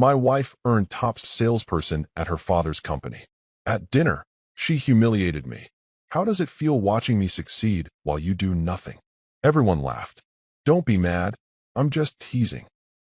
My wife earned top salesperson at her father's company. At dinner, she humiliated me. How does it feel watching me succeed while you do nothing? Everyone laughed. Don't be mad. I'm just teasing.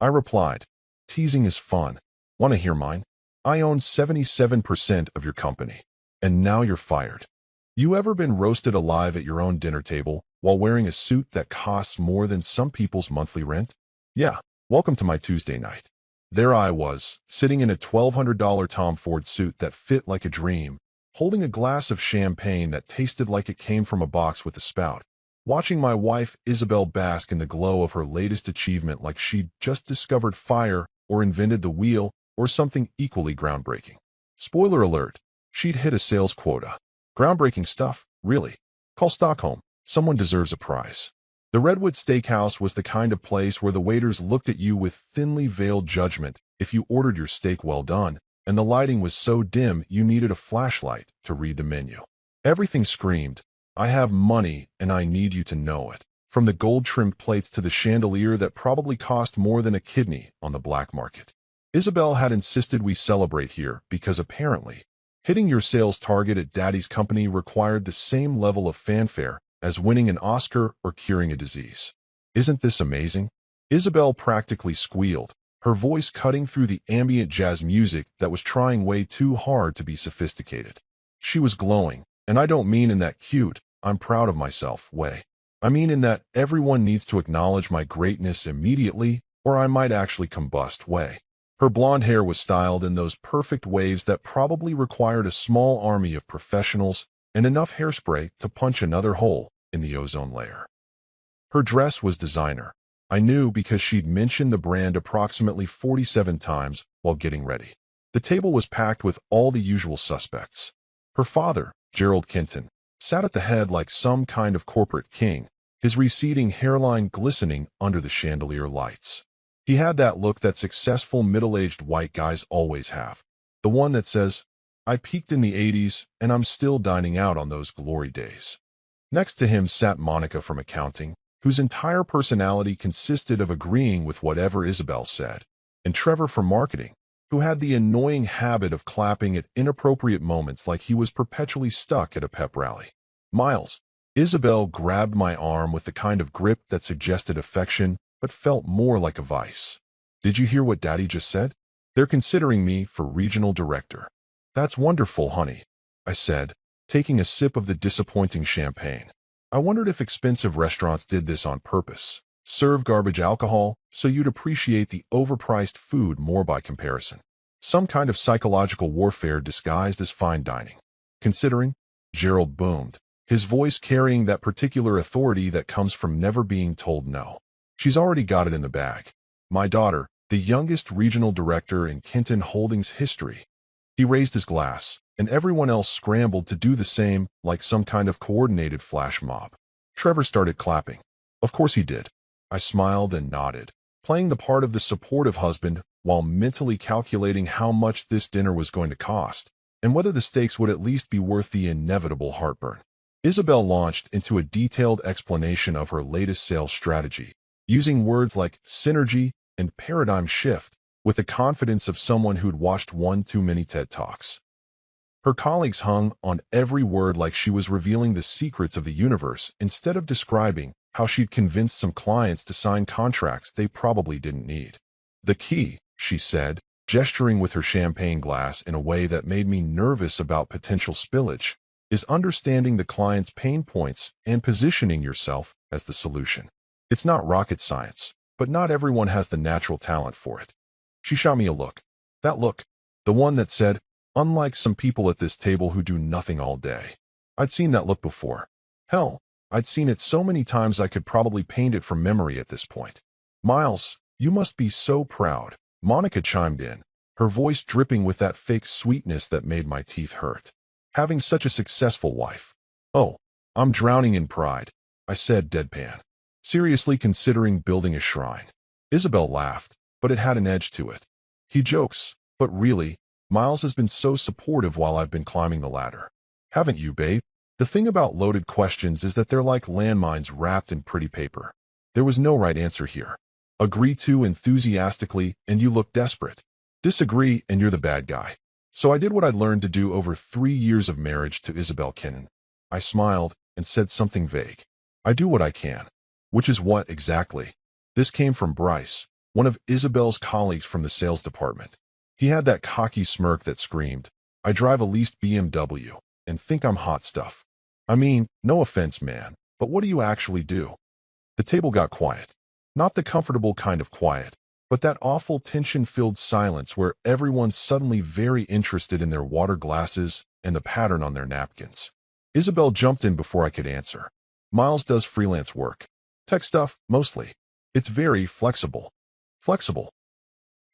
I replied, teasing is fun. Want to hear mine? I own 77% of your company. And now you're fired. You ever been roasted alive at your own dinner table while wearing a suit that costs more than some people's monthly rent? Yeah, welcome to my Tuesday night. There I was, sitting in a $1,200 Tom Ford suit that fit like a dream, holding a glass of champagne that tasted like it came from a box with a spout, watching my wife Isabel bask in the glow of her latest achievement like she'd just discovered fire or invented the wheel or something equally groundbreaking. Spoiler alert, she'd hit a sales quota. Groundbreaking stuff, really. Call Stockholm. Someone deserves a prize. The Redwood Steakhouse was the kind of place where the waiters looked at you with thinly veiled judgment if you ordered your steak well done, and the lighting was so dim you needed a flashlight to read the menu. Everything screamed, I have money and I need you to know it. From the gold-trimmed plates to the chandelier that probably cost more than a kidney on the black market. Isabel had insisted we celebrate here because apparently, hitting your sales target at Daddy's company required the same level of fanfare as winning an Oscar or curing a disease. Isn't this amazing? Isabel practically squealed, her voice cutting through the ambient jazz music that was trying way too hard to be sophisticated. She was glowing, and I don't mean in that cute, I'm proud of myself way. I mean in that everyone needs to acknowledge my greatness immediately, or I might actually combust way. Her blonde hair was styled in those perfect waves that probably required a small army of professionals and enough hairspray to punch another hole in the ozone layer. Her dress was designer. I knew because she'd mentioned the brand approximately 47 times while getting ready. The table was packed with all the usual suspects. Her father, Gerald Kenton, sat at the head like some kind of corporate king, his receding hairline glistening under the chandelier lights. He had that look that successful middle-aged white guys always have. The one that says, I peaked in the 80s, and I'm still dining out on those glory days. Next to him sat Monica from accounting, whose entire personality consisted of agreeing with whatever Isabel said, and Trevor from marketing, who had the annoying habit of clapping at inappropriate moments like he was perpetually stuck at a pep rally. Miles. Isabel grabbed my arm with the kind of grip that suggested affection, but felt more like a vice. Did you hear what Daddy just said? They're considering me for regional director. That's wonderful, honey, I said, taking a sip of the disappointing champagne. I wondered if expensive restaurants did this on purpose. Serve garbage alcohol so you'd appreciate the overpriced food more by comparison. Some kind of psychological warfare disguised as fine dining. Considering, Gerald boomed, his voice carrying that particular authority that comes from never being told no. She's already got it in the bag. My daughter, the youngest regional director in Kenton Holdings history. He raised his glass, and everyone else scrambled to do the same like some kind of coordinated flash mob. Trevor started clapping. Of course he did. I smiled and nodded, playing the part of the supportive husband while mentally calculating how much this dinner was going to cost, and whether the stakes would at least be worth the inevitable heartburn. Isabel launched into a detailed explanation of her latest sales strategy, using words like synergy and paradigm shift with the confidence of someone who'd watched one too many TED Talks. Her colleagues hung on every word like she was revealing the secrets of the universe instead of describing how she'd convinced some clients to sign contracts they probably didn't need. The key, she said, gesturing with her champagne glass in a way that made me nervous about potential spillage, is understanding the client's pain points and positioning yourself as the solution. It's not rocket science, but not everyone has the natural talent for it. She shot me a look. That look, the one that said, unlike some people at this table who do nothing all day. I'd seen that look before. Hell, I'd seen it so many times I could probably paint it from memory at this point. Miles, you must be so proud. Monica chimed in, her voice dripping with that fake sweetness that made my teeth hurt. Having such a successful wife. Oh, I'm drowning in pride, I said deadpan, seriously considering building a shrine. Isabel laughed, but it had an edge to it. He jokes, but really, Miles has been so supportive while I've been climbing the ladder. Haven't you, babe? The thing about loaded questions is that they're like landmines wrapped in pretty paper. There was no right answer here. Agree to enthusiastically, and you look desperate. Disagree, and you're the bad guy. So I did what I'd learned to do over 3 years of marriage to Isabel Kinnan. I smiled and said something vague. I do what I can. Which is what, exactly? This came from Bryce, one of Isabel's colleagues from the sales department. He had that cocky smirk that screamed, I drive a leased BMW, and think I'm hot stuff. I mean, no offense, man, but what do you actually do? The table got quiet. Not the comfortable kind of quiet, but that awful tension-filled silence where everyone's suddenly very interested in their water glasses and the pattern on their napkins. Isabel jumped in before I could answer. Miles does freelance work. Tech stuff, mostly. It's very flexible. Flexible.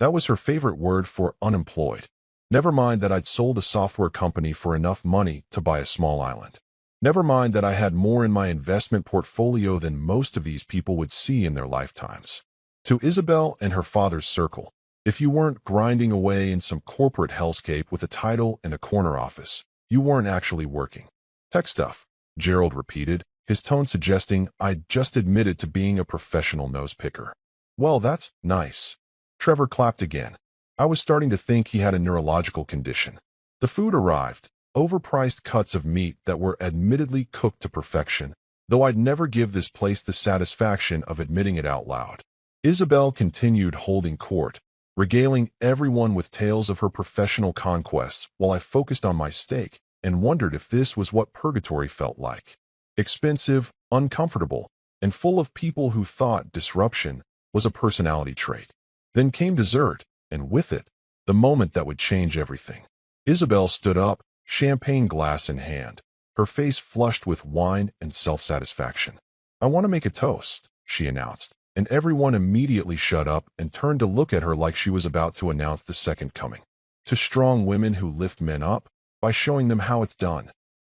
That was her favorite word for unemployed. Never mind that I'd sold a software company for enough money to buy a small island. Never mind that I had more in my investment portfolio than most of these people would see in their lifetimes. To Isabel and her father's circle, if you weren't grinding away in some corporate hellscape with a title and a corner office, you weren't actually working. Tech stuff, Gerald repeated, his tone suggesting I'd just admitted to being a professional nose-picker. Well, that's nice. Trevor clapped again. I was starting to think he had a neurological condition. The food arrived, overpriced cuts of meat that were admittedly cooked to perfection, though I'd never give this place the satisfaction of admitting it out loud. Isabel continued holding court, regaling everyone with tales of her professional conquests while I focused on my steak and wondered if this was what purgatory felt like. Expensive, uncomfortable, and full of people who thought disruption was a personality trait. Then came dessert, and with it, the moment that would change everything. Isabel stood up, champagne glass in hand, her face flushed with wine and self-satisfaction. I want to make a toast, she announced, and everyone immediately shut up and turned to look at her like she was about to announce the second coming. To strong women who lift men up, by showing them how it's done.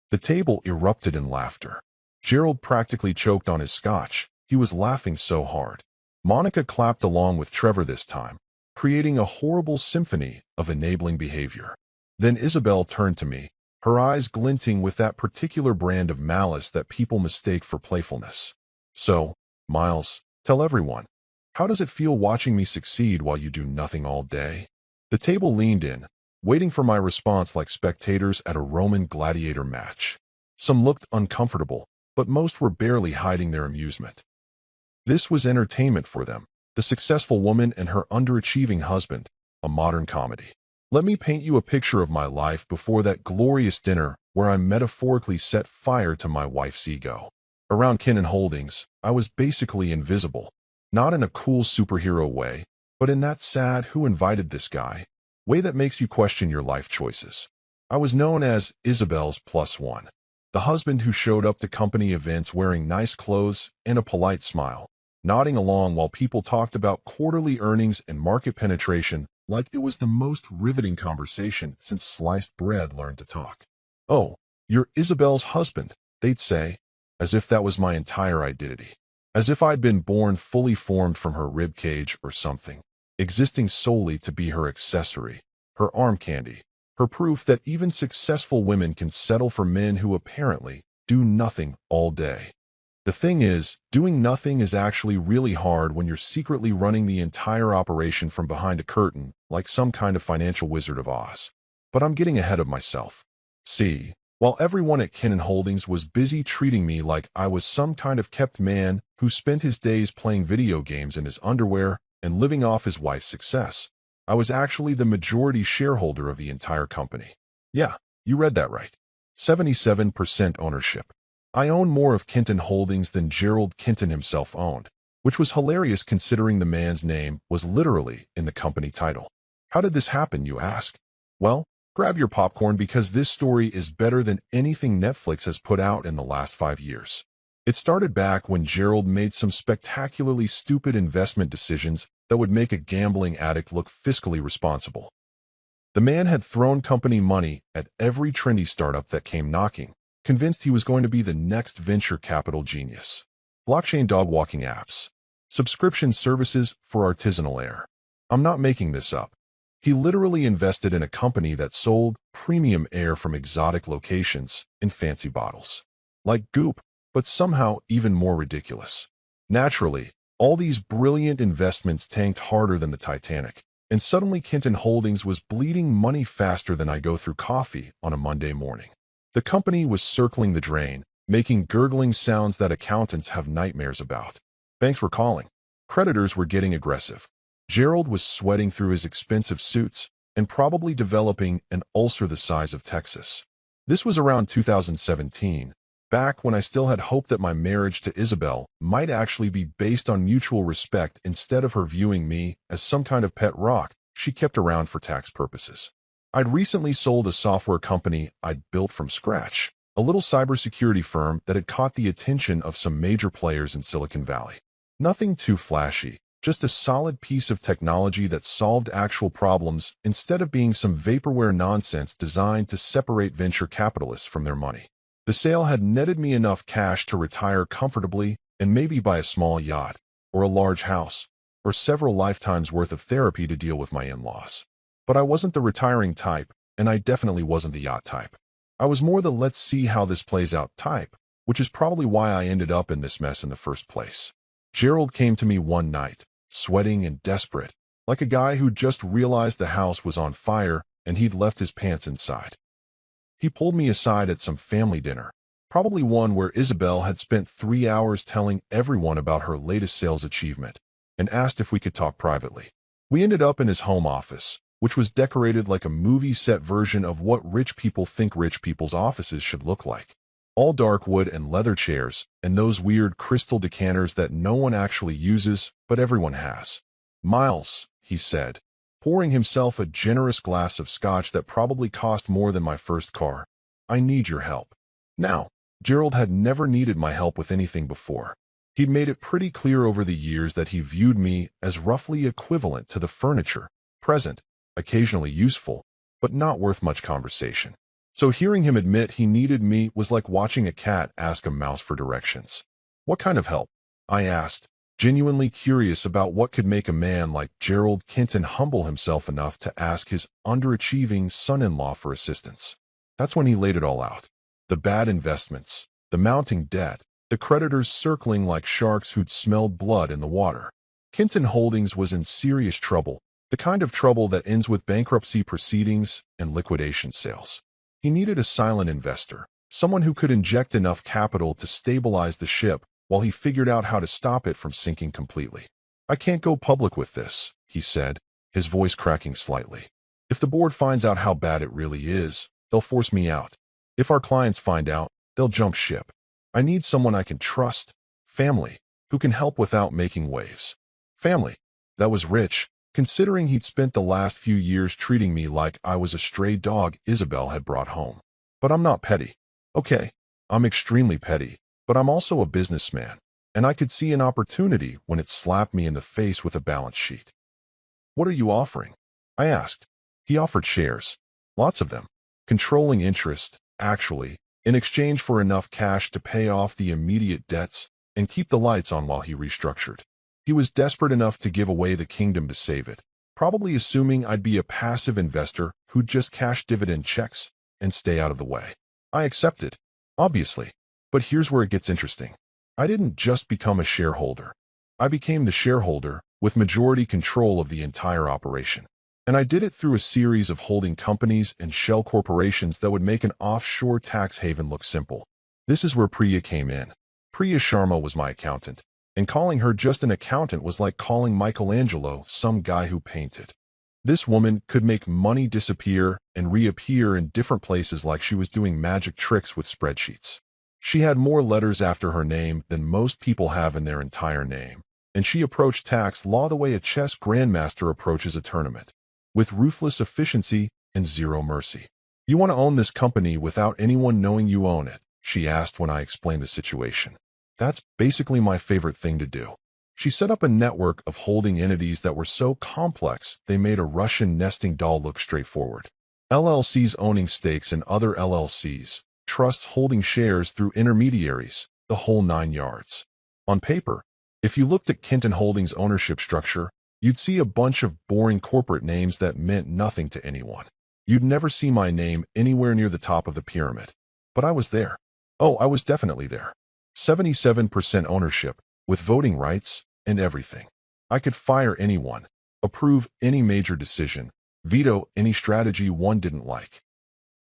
The table erupted in laughter. Gerald practically choked on his scotch. He was laughing so hard. Monica clapped along with Trevor this time, creating a horrible symphony of enabling behavior. Then Isabel turned to me, her eyes glinting with that particular brand of malice that people mistake for playfulness. So, Miles, tell everyone, how does it feel watching me succeed while you do nothing all day? The table leaned in, waiting for my response like spectators at a Roman gladiator match. Some looked uncomfortable, but most were barely hiding their amusement. This was entertainment for them, the successful woman and her underachieving husband, a modern comedy. Let me paint you a picture of my life before that glorious dinner where I metaphorically set fire to my wife's ego. Around Kinnan Holdings, I was basically invisible, not in a cool superhero way, but in that sad who invited this guy way that makes you question your life choices. I was known as Isabel's plus one, the husband who showed up to company events wearing nice clothes and a polite smile, nodding along while people talked about quarterly earnings and market penetration like it was the most riveting conversation since sliced bread learned to talk. Oh, you're Isabel's husband, they'd say, as if that was my entire identity. As if I'd been born fully formed from her rib cage or something, existing solely to be her accessory, her arm candy, her proof that even successful women can settle for men who apparently do nothing all day. The thing is, doing nothing is actually really hard when you're secretly running the entire operation from behind a curtain, like some kind of financial Wizard of Oz. But I'm getting ahead of myself. See, while everyone at Kinnan Holdings was busy treating me like I was some kind of kept man who spent his days playing video games in his underwear and living off his wife's success, I was actually the majority shareholder of the entire company. Yeah, you read that right. 77% ownership. I own more of Kinnan Holdings than Gerald Kinnan himself owned, which was hilarious considering the man's name was literally in the company title. How did this happen, you ask? Well, grab your popcorn because this story is better than anything Netflix has put out in the last 5 years. It started back when Gerald made some spectacularly stupid investment decisions that would make a gambling addict look fiscally responsible. The man had thrown company money at every trendy startup that came knocking, convinced he was going to be the next venture capital genius. Blockchain dog walking apps. Subscription services for artisanal air. I'm not making this up. He literally invested in a company that sold premium air from exotic locations in fancy bottles. Like Goop, but somehow even more ridiculous. Naturally, all these brilliant investments tanked harder than the Titanic, and suddenly Kenton Holdings was bleeding money faster than I go through coffee on a Monday morning. The company was circling the drain, making gurgling sounds that accountants have nightmares about. Banks were calling. Creditors were getting aggressive. Gerald was sweating through his expensive suits and probably developing an ulcer the size of Texas. This was around 2017, back when I still had hope that my marriage to Isabel might actually be based on mutual respect instead of her viewing me as some kind of pet rock she kept around for tax purposes. I'd recently sold a software company I'd built from scratch, a little cybersecurity firm that had caught the attention of some major players in Silicon Valley. Nothing too flashy, just a solid piece of technology that solved actual problems instead of being some vaporware nonsense designed to separate venture capitalists from their money. The sale had netted me enough cash to retire comfortably and maybe buy a small yacht, or a large house, or several lifetimes worth of therapy to deal with my in-laws. But I wasn't the retiring type, and I definitely wasn't the yacht type. I was more the let's see how this plays out type, which is probably why I ended up in this mess in the first place. Gerald came to me one night, sweating and desperate, like a guy who just realized the house was on fire and he'd left his pants inside. He pulled me aside at some family dinner, probably one where Isabel had spent 3 hours telling everyone about her latest sales achievement, and asked if we could talk privately. We ended up in his home office, which was decorated like a movie set version of what rich people think rich people's offices should look like. All dark wood and leather chairs, and those weird crystal decanters that no one actually uses, but everyone has. "Miles," he said, pouring himself a generous glass of scotch that probably cost more than my first car, "I need your help." Now, Gerald had never needed my help with anything before. He'd made it pretty clear over the years that he viewed me as roughly equivalent to the furniture, present, occasionally useful, but not worth much conversation. So hearing him admit he needed me was like watching a cat ask a mouse for directions. "What kind of help?" I asked, genuinely curious about what could make a man like Gerald Kenton humble himself enough to ask his underachieving son-in-law for assistance. That's when he laid it all out. The bad investments, the mounting debt, the creditors circling like sharks who'd smelled blood in the water. Kenton Holdings was in serious trouble, the kind of trouble that ends with bankruptcy proceedings and liquidation sales. He needed a silent investor, someone who could inject enough capital to stabilize the ship while he figured out how to stop it from sinking completely. "I can't go public with this," he said, his voice cracking slightly. "If the board finds out how bad it really is, they'll force me out. If our clients find out, they'll jump ship. I need someone I can trust, family, who can help without making waves." Family. That was rich, considering he'd spent the last few years treating me like I was a stray dog Isabel had brought home. But I'm not petty. Okay, I'm extremely petty, but I'm also a businessman, and I could see an opportunity when it slapped me in the face with a balance sheet. "What are you offering?" I asked. He offered shares. Lots of them. Controlling interest, actually, in exchange for enough cash to pay off the immediate debts and keep the lights on while he restructured. He was desperate enough to give away the kingdom to save it, probably assuming I'd be a passive investor who'd just cash dividend checks and stay out of the way. I accepted, obviously, but here's where it gets interesting. I didn't just become a shareholder. I became the shareholder with majority control of the entire operation. And I did it through a series of holding companies and shell corporations that would make an offshore tax haven look simple. This is where Priya came in. Priya Sharma was my accountant, and calling her just an accountant was like calling Michelangelo some guy who painted. This woman could make money disappear and reappear in different places like she was doing magic tricks with spreadsheets. She had more letters after her name than most people have in their entire name, and she approached tax law the way a chess grandmaster approaches a tournament, with ruthless efficiency and zero mercy. "You want to own this company without anyone knowing you own it?" she asked when I explained the situation. "That's basically my favorite thing to do." She set up a network of holding entities that were so complex they made a Russian nesting doll look straightforward. LLCs owning stakes in other LLCs, trusts holding shares through intermediaries, the whole 9 yards. On paper, if you looked at Kenton Holdings' ownership structure, you'd see a bunch of boring corporate names that meant nothing to anyone. You'd never see my name anywhere near the top of the pyramid. But I was there. Oh, I was definitely there. 77% ownership, with voting rights and everything. I could fire anyone, approve any major decision, veto any strategy one didn't like.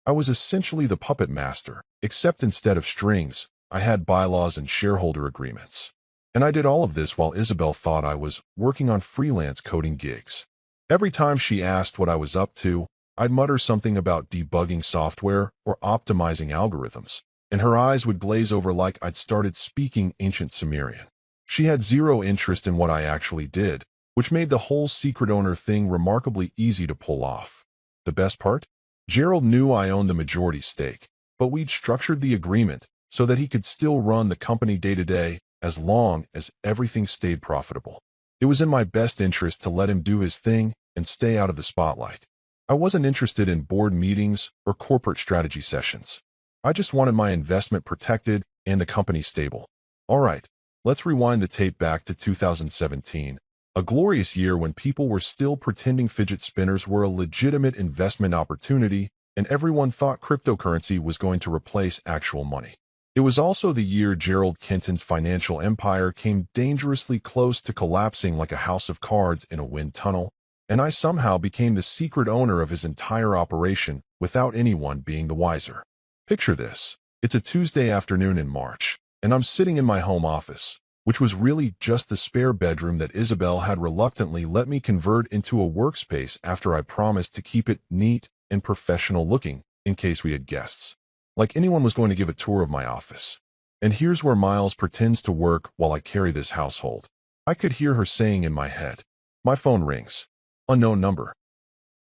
I was essentially the puppet master, except instead of strings, I had bylaws and shareholder agreements. And I did all of this while Isabel thought I was working on freelance coding gigs. Every time she asked what I was up to, I'd mutter something about debugging software or optimizing algorithms, and her eyes would glaze over like I'd started speaking ancient Sumerian. She had zero interest in what I actually did, which made the whole secret owner thing remarkably easy to pull off. The best part? Gerald knew I owned the majority stake, but we'd structured the agreement so that he could still run the company day to day as long as everything stayed profitable. It was in my best interest to let him do his thing and stay out of the spotlight. I wasn't interested in board meetings or corporate strategy sessions. I just wanted my investment protected and the company stable. All right, let's rewind the tape back to 2017, a glorious year when people were still pretending fidget spinners were a legitimate investment opportunity and everyone thought cryptocurrency was going to replace actual money. It was also the year Gerald Kenton's financial empire came dangerously close to collapsing like a house of cards in a wind tunnel, and I somehow became the secret owner of his entire operation without anyone being the wiser. Picture this. It's a Tuesday afternoon in March, and I'm sitting in my home office, which was really just the spare bedroom that Isabel had reluctantly let me convert into a workspace after I promised to keep it neat and professional looking in case we had guests. Like anyone was going to give a tour of my office. And here's where Miles pretends to work while I carry this household. I could hear her saying in my head, "My phone rings. Unknown number."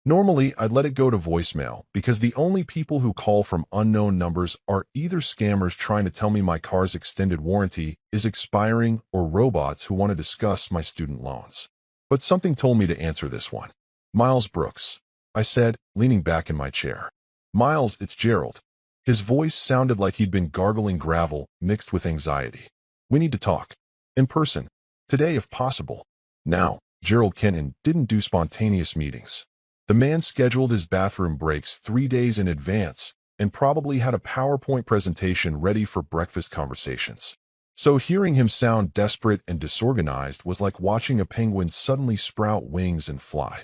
Normally, I'd let it go to voicemail because the only people who call from unknown numbers are either scammers trying to tell me my car's extended warranty is expiring or robots who want to discuss my student loans. But something told me to answer this one. "Miles Brooks," I said, leaning back in my chair. "Miles, it's Gerald." His voice sounded like he'd been gargling gravel mixed with anxiety. "We need to talk. In person. Today if possible." Now, Gerald Kenton didn't do spontaneous meetings. The man scheduled his bathroom breaks 3 days in advance and probably had a PowerPoint presentation ready for breakfast conversations. So hearing him sound desperate and disorganized was like watching a penguin suddenly sprout wings and fly.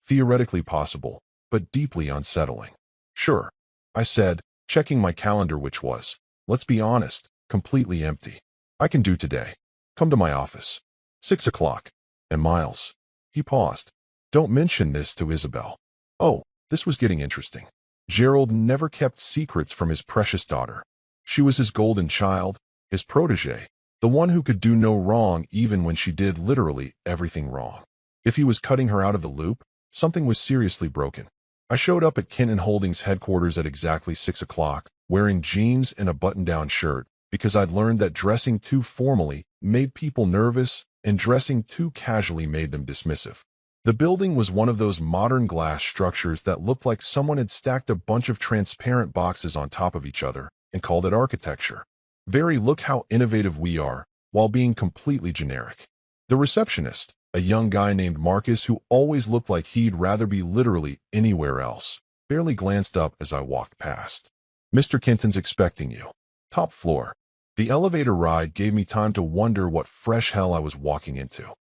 Theoretically possible, but deeply unsettling. "Sure," I said, checking my calendar, which was, let's be honest, completely empty. "I can do today. Come to my office. 6 o'clock. And Miles." He paused. "Don't mention this to Isabel." Oh, this was getting interesting. Gerald never kept secrets from his precious daughter. She was his golden child, his protege, the one who could do no wrong even when she did literally everything wrong. If he was cutting her out of the loop, something was seriously broken. I showed up at Kenton Holdings headquarters at exactly 6 o'clock, wearing jeans and a button-down shirt, because I'd learned that dressing too formally made people nervous and dressing too casually made them dismissive. The building was one of those modern glass structures that looked like someone had stacked a bunch of transparent boxes on top of each other and called it architecture. Very look how innovative we are, while being completely generic. The receptionist, a young guy named Marcus who always looked like he'd rather be literally anywhere else, barely glanced up as I walked past. "Mr. Kenton's expecting you. Top floor." The elevator ride gave me time to wonder what fresh hell I was walking into.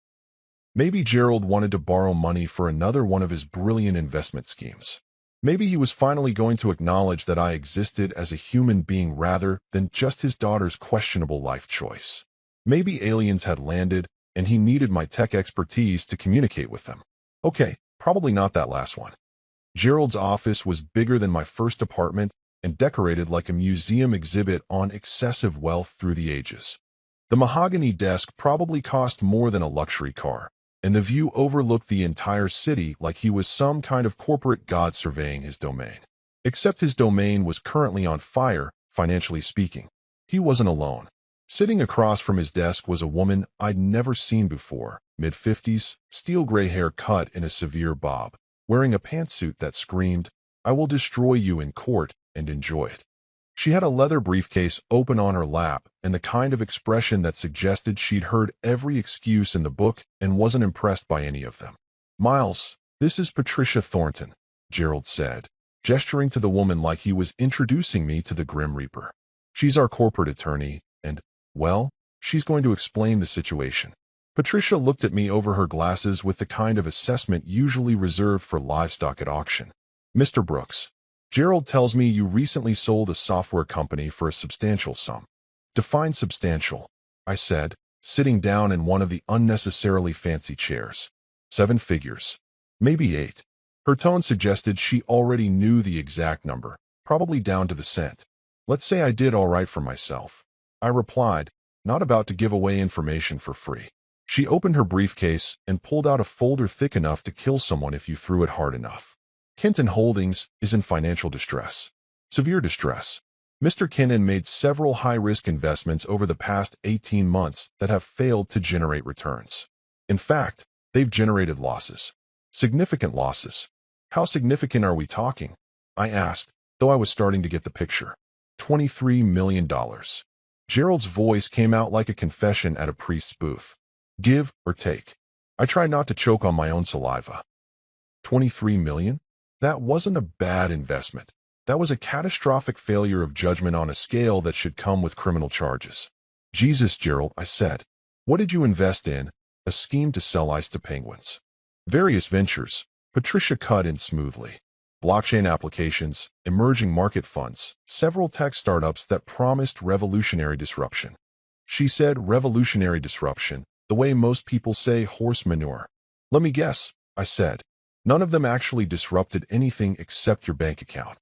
Maybe Gerald wanted to borrow money for another one of his brilliant investment schemes. Maybe he was finally going to acknowledge that I existed as a human being rather than just his daughter's questionable life choice. Maybe aliens had landed and he needed my tech expertise to communicate with them. Okay, probably not that last one. Gerald's office was bigger than my first apartment and decorated like a museum exhibit on excessive wealth through the ages. The mahogany desk probably cost more than a luxury car, and the view overlooked the entire city like he was some kind of corporate god surveying his domain. Except his domain was currently on fire, financially speaking. He wasn't alone. Sitting across from his desk was a woman I'd never seen before, mid-50s, steel gray hair cut in a severe bob, wearing a pantsuit that screamed, "I will destroy you in court and enjoy it." She had a leather briefcase open on her lap and the kind of expression that suggested she'd heard every excuse in the book and wasn't impressed by any of them. "Miles, this is Patricia Thornton," Gerald said, gesturing to the woman like he was introducing me to the Grim Reaper. "She's our corporate attorney, and, well, she's going to explain the situation." Patricia looked at me over her glasses with the kind of assessment usually reserved for livestock at auction. Mr. Brooks, Gerald tells me you recently sold a software company for a substantial sum. Define substantial, I said, sitting down in one of the unnecessarily fancy chairs. 7 figures. Maybe 8. Her tone suggested she already knew the exact number, probably down to the cent. Let's say I did all right for myself, I replied, not about to give away information for free. She opened her briefcase and pulled out a folder thick enough to kill someone if you threw it hard enough. Kenton Holdings is in financial distress. Severe distress. Mr. Kenton made several high-risk investments over the past 18 months that have failed to generate returns. In fact, they've generated losses. Significant losses. How significant are we talking? I asked, though I was starting to get the picture. $23 million. Gerald's voice came out like a confession at a priest's booth. Give or take. I tried not to choke on my own saliva. 23 million? That wasn't a bad investment. That was a catastrophic failure of judgment on a scale that should come with criminal charges. Jesus, Gerald, I said. What did you invest in? A scheme to sell ice to penguins. Various ventures. Patricia cut in smoothly. Blockchain applications, emerging market funds, several tech startups that promised revolutionary disruption. She said revolutionary disruption, the way most people say horse manure. Let me guess, I said. None of them actually disrupted anything except your bank account.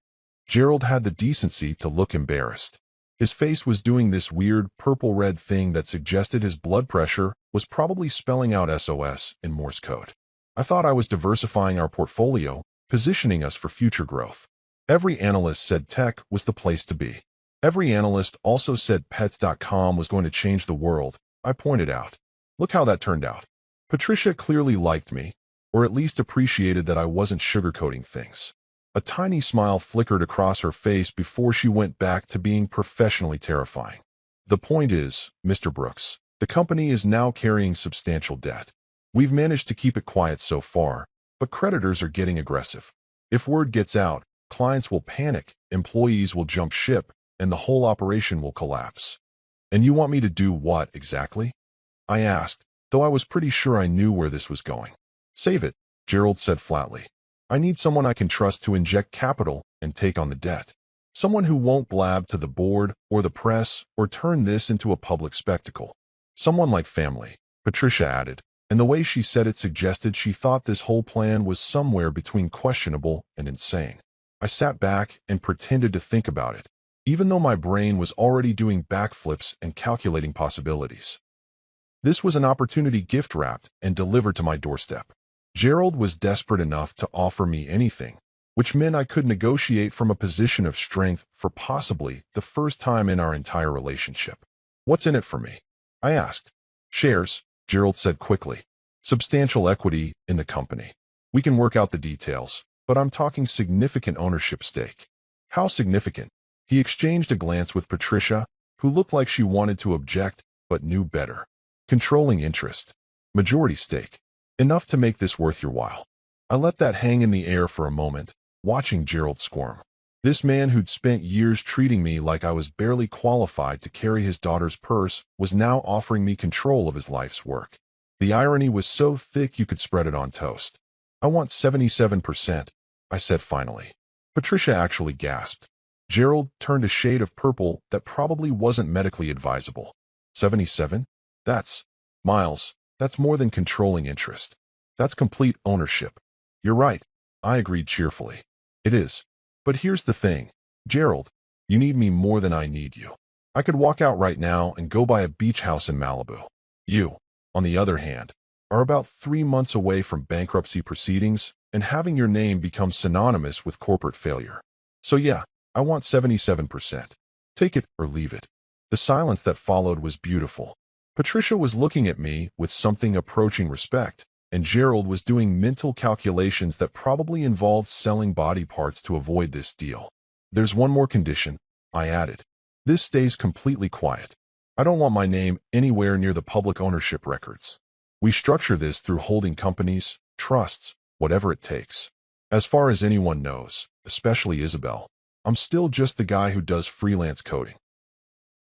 Gerald had the decency to look embarrassed. His face was doing this weird purple-red thing that suggested his blood pressure was probably spelling out SOS in Morse code. I thought I was diversifying our portfolio, positioning us for future growth. Every analyst said tech was the place to be. Every analyst also said Pets.com was going to change the world, I pointed out. Look how that turned out. Patricia clearly liked me, or at least appreciated that I wasn't sugarcoating things. A tiny smile flickered across her face before she went back to being professionally terrifying. The point is, Mr. Brooks, the company is now carrying substantial debt. We've managed to keep it quiet so far, but creditors are getting aggressive. If word gets out, clients will panic, employees will jump ship, and the whole operation will collapse. And you want me to do what exactly? I asked, though I was pretty sure I knew where this was going. Save it, Gerald said flatly. I need someone I can trust to inject capital and take on the debt. Someone who won't blab to the board or the press or turn this into a public spectacle. Someone like family, Patricia added, and the way she said it suggested she thought this whole plan was somewhere between questionable and insane. I sat back and pretended to think about it, even though my brain was already doing backflips and calculating possibilities. This was an opportunity gift-wrapped and delivered to my doorstep. Gerald was desperate enough to offer me anything, which meant I could negotiate from a position of strength for possibly the first time in our entire relationship. What's in it for me? I asked. Shares, Gerald said quickly. Substantial equity in the company. We can work out the details, but I'm talking significant ownership stake. How significant? He exchanged a glance with Patricia, who looked like she wanted to object, but knew better. Controlling interest. Majority stake. Enough to make this worth your while. I let that hang in the air for a moment, watching Gerald squirm. This man who'd spent years treating me like I was barely qualified to carry his daughter's purse was now offering me control of his life's work. The irony was so thick you could spread it on toast. I want 77%, I said finally. Patricia actually gasped. Gerald turned a shade of purple that probably wasn't medically advisable. 77? Miles, that's more than controlling interest. That's complete ownership. You're right, I agreed cheerfully. It is. But here's the thing, Gerald, you need me more than I need you. I could walk out right now and go buy a beach house in Malibu. You, on the other hand, are about 3 months away from bankruptcy proceedings and having your name become synonymous with corporate failure. So yeah, I want 77%. Take it or leave it. The silence that followed was beautiful. Patricia was looking at me with something approaching respect, and Gerald was doing mental calculations that probably involved selling body parts to avoid this deal. There's one more condition, I added. This stays completely quiet. I don't want my name anywhere near the public ownership records. We structure this through holding companies, trusts, whatever it takes. As far as anyone knows, especially Isabel, I'm still just the guy who does freelance coding.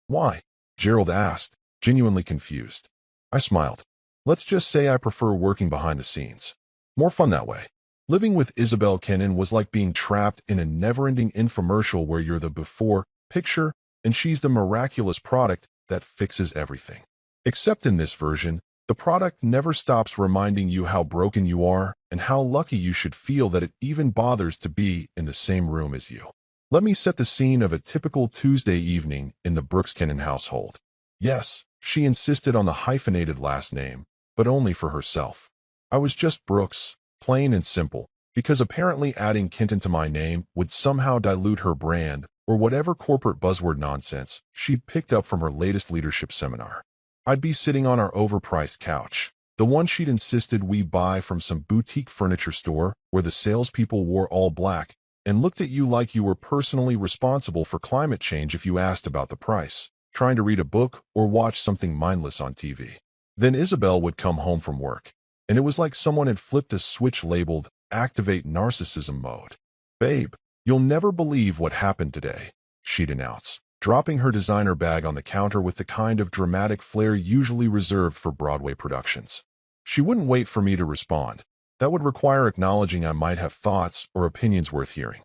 Why? Gerald asked, genuinely confused. I smiled. Let's just say I prefer working behind the scenes. More fun that way. Living with Isabel Kennan was like being trapped in a never-ending infomercial where you're the before picture and she's the miraculous product that fixes everything. Except in this version, the product never stops reminding you how broken you are and how lucky you should feel that it even bothers to be in the same room as you. Let me set the scene of a typical Tuesday evening in the Brooks Kennan household. Yes, she insisted on the hyphenated last name, but only for herself. I was just Brooks, plain and simple, because apparently adding Kenton to my name would somehow dilute her brand or whatever corporate buzzword nonsense she'd picked up from her latest leadership seminar. I'd be sitting on our overpriced couch, the one she'd insisted we buy from some boutique furniture store where the salespeople wore all black and looked at you like you were personally responsible for climate change if you asked about the price, trying to read a book or watch something mindless on TV. Then Isabel would come home from work, and it was like someone had flipped a switch labeled Activate Narcissism Mode. Babe, you'll never believe what happened today, she'd announce, dropping her designer bag on the counter with the kind of dramatic flair usually reserved for Broadway productions. She wouldn't wait for me to respond. That would require acknowledging I might have thoughts or opinions worth hearing.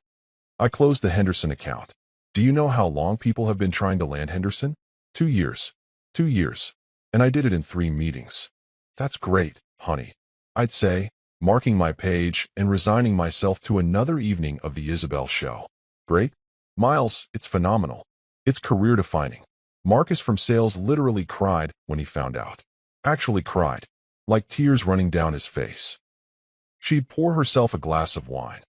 I closed the Henderson account. Do you know how long people have been trying to land Henderson? 2 years. 2 years. And I did it in 3 meetings. That's great, honey, I'd say, marking my page and resigning myself to another evening of the Isabel show. Great? Miles, it's phenomenal. It's career-defining. Marcus from sales literally cried when he found out. Actually cried, like tears running down his face. She'd pour herself a glass of wine.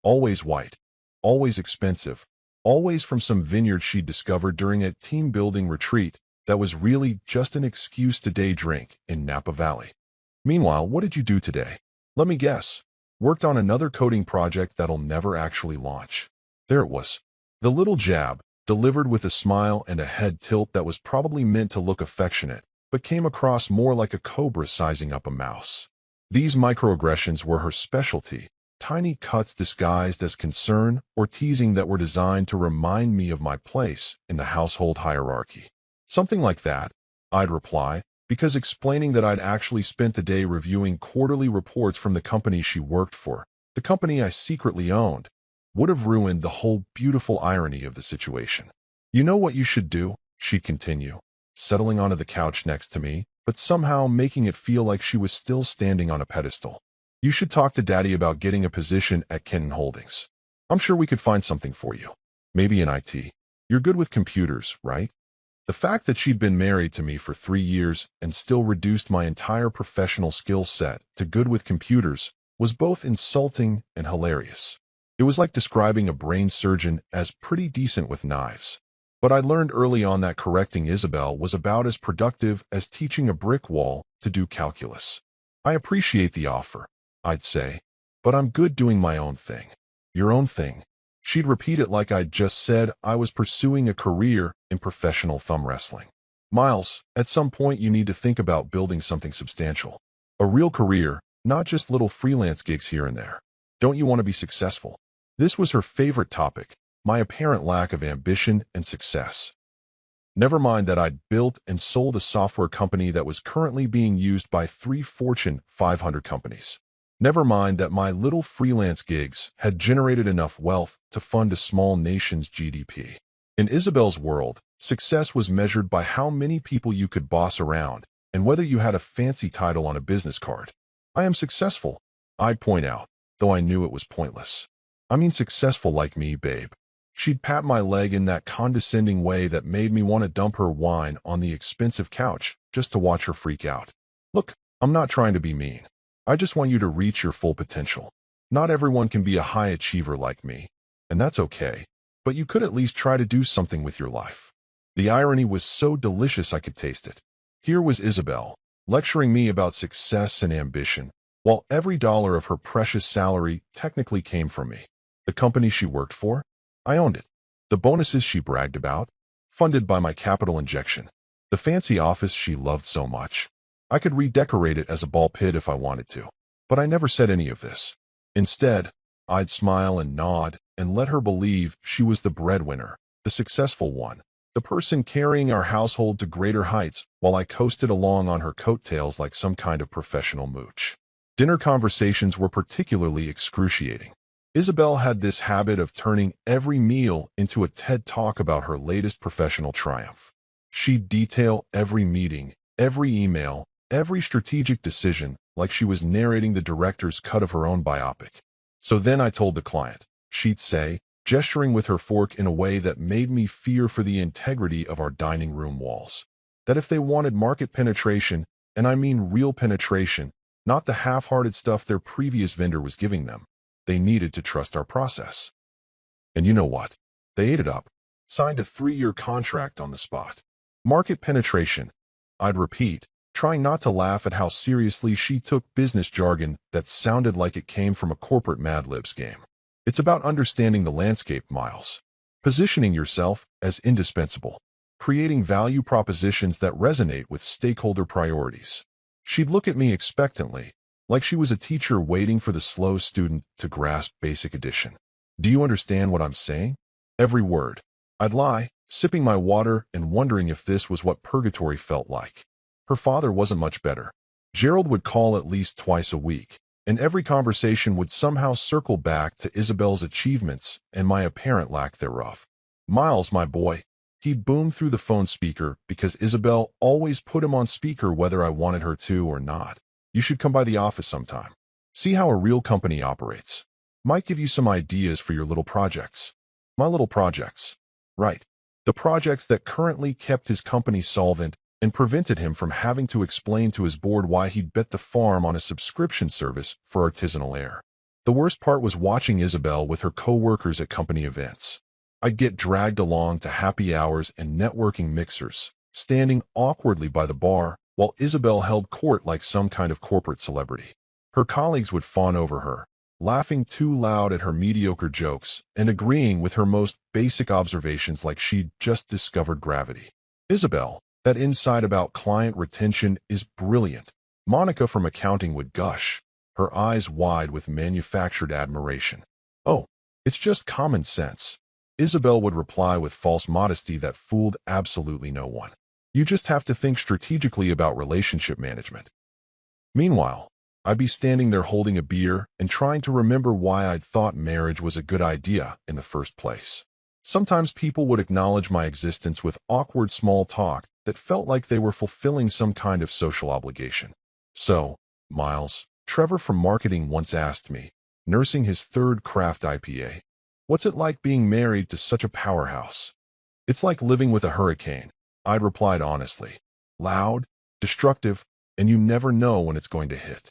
Always white, always expensive, always from some vineyard she'd discovered during a team-building retreat that was really just an excuse to day drink in Napa Valley. Meanwhile, what did you do today? Let me guess. Worked on another coding project that'll never actually launch. There it was. The little jab, delivered with a smile and a head tilt that was probably meant to look affectionate, but came across more like a cobra sizing up a mouse. These microaggressions were her specialty, tiny cuts disguised as concern or teasing that were designed to remind me of my place in the household hierarchy. Something like that, I'd reply, because explaining that I'd actually spent the day reviewing quarterly reports from the company she worked for, the company I secretly owned, would have ruined the whole beautiful irony of the situation. You know what you should do, she'd continue, settling onto the couch next to me, but somehow making it feel like she was still standing on a pedestal. You should talk to Daddy about getting a position at Kennan Holdings. I'm sure we could find something for you. Maybe in IT. You're good with computers, right? The fact that she'd been married to me for 3 years and still reduced my entire professional skill set to good with computers was both insulting and hilarious. It was like describing a brain surgeon as pretty decent with knives. But I learned early on that correcting Isabel was about as productive as teaching a brick wall to do calculus. I appreciate the offer, I'd say, but I'm good doing my own thing. Your own thing. She'd repeat it like I'd just said I was pursuing a career in professional thumb wrestling. Miles, at some point you need to think about building something substantial. A real career, not just little freelance gigs here and there. Don't you want to be successful? This was her favorite topic, my apparent lack of ambition and success. Never mind that I'd built and sold a software company that was currently being used by 3 Fortune 500 companies. Never mind that my little freelance gigs had generated enough wealth to fund a small nation's GDP. In Isabel's world, success was measured by how many people you could boss around and whether you had a fancy title on a business card. I am successful, I'd point out, though I knew it was pointless. I mean successful like me, babe. She'd pat my leg in that condescending way that made me want to dump her wine on the expensive couch just to watch her freak out. Look, I'm not trying to be mean. I just want you to reach your full potential. Not everyone can be a high achiever like me, and that's okay, but you could at least try to do something with your life. The irony was so delicious I could taste it. Here was Isabel, lecturing me about success and ambition, while every dollar of her precious salary technically came from me. The company she worked for? I owned it. The bonuses she bragged about? Funded by my capital injection. The fancy office she loved so much. I could redecorate it as a ball pit if I wanted to. But I never said any of this. Instead, I'd smile and nod and let her believe she was the breadwinner, the successful one, the person carrying our household to greater heights while I coasted along on her coattails like some kind of professional mooch. Dinner conversations were particularly excruciating. Isabel had this habit of turning every meal into a TED Talk about her latest professional triumph. She'd detail every meeting, every email, every strategic decision like she was narrating the director's cut of her own biopic. So then I told the client, she'd say, gesturing with her fork in a way that made me fear for the integrity of our dining room walls, that if they wanted market penetration, and I mean real penetration, not the half-hearted stuff their previous vendor was giving them, they needed to trust our process. And you know what? They ate it up. Signed a 3-year contract on the spot. Market penetration. I'd repeat, trying not to laugh at how seriously she took business jargon that sounded like it came from a corporate Mad Libs game. It's about understanding the landscape, Miles. Positioning yourself as indispensable. Creating value propositions that resonate with stakeholder priorities. She'd look at me expectantly, like she was a teacher waiting for the slow student to grasp basic addition. Do you understand what I'm saying? Every word. I'd lie, sipping my water and wondering if this was what purgatory felt like. Her father wasn't much better. Gerald would call at least twice a week, and every conversation would somehow circle back to Isabel's achievements and my apparent lack thereof. Miles, my boy. He'd boom through the phone speaker because Isabel always put him on speaker whether I wanted her to or not. You should come by the office sometime. See how a real company operates. Might give you some ideas for your little projects. My little projects. Right. The projects that currently kept his company solvent and prevented him from having to explain to his board why he'd bet the farm on a subscription service for artisanal air. The worst part was watching Isabel with her co-workers at company events. I'd get dragged along to happy hours and networking mixers, standing awkwardly by the bar, while Isabel held court like some kind of corporate celebrity. Her colleagues would fawn over her, laughing too loud at her mediocre jokes and agreeing with her most basic observations like she'd just discovered gravity. Isabel, that insight about client retention is brilliant. Monica from accounting would gush, her eyes wide with manufactured admiration. Oh, it's just common sense. Isabel would reply with false modesty that fooled absolutely no one. You just have to think strategically about relationship management. Meanwhile, I'd be standing there holding a beer and trying to remember why I'd thought marriage was a good idea in the first place. Sometimes people would acknowledge my existence with awkward small talk that felt like they were fulfilling some kind of social obligation. So, Miles, Trevor from marketing once asked me, nursing his third craft IPA, what's it like being married to such a powerhouse? It's like living with a hurricane. I'd replied honestly. Loud, destructive, and you never know when it's going to hit.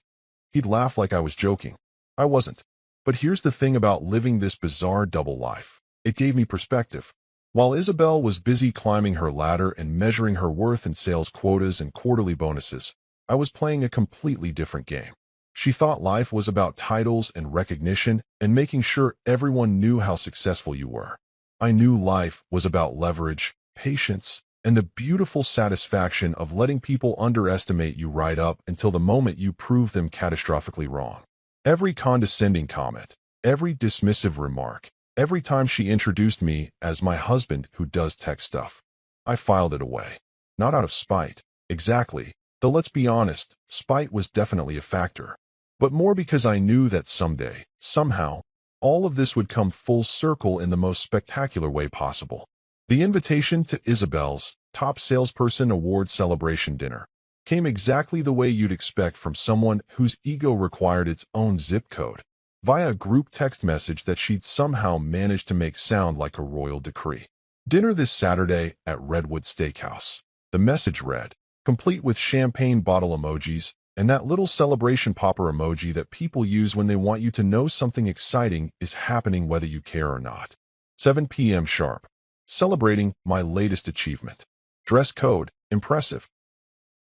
He'd laugh like I was joking. I wasn't. But here's the thing about living this bizarre double life. It gave me perspective. While Isabel was busy climbing her ladder and measuring her worth in sales quotas and quarterly bonuses, I was playing a completely different game. She thought life was about titles and recognition and making sure everyone knew how successful you were. I knew life was about leverage, patience, and the beautiful satisfaction of letting people underestimate you right up until the moment you prove them catastrophically wrong. Every condescending comment, every dismissive remark, every time she introduced me as my husband who does tech stuff, I filed it away. Not out of spite, exactly, though let's be honest, spite was definitely a factor. But more because I knew that someday, somehow, all of this would come full circle in the most spectacular way possible. The invitation to Isabel's Top Salesperson Award Celebration Dinner came exactly the way you'd expect from someone whose ego required its own zip code, via a group text message that she'd somehow managed to make sound like a royal decree. Dinner this Saturday at Redwood Steakhouse. The message read, complete with champagne bottle emojis and that little celebration popper emoji that people use when they want you to know something exciting is happening whether you care or not. 7 p.m. sharp. Celebrating my latest achievement. Dress code, impressive.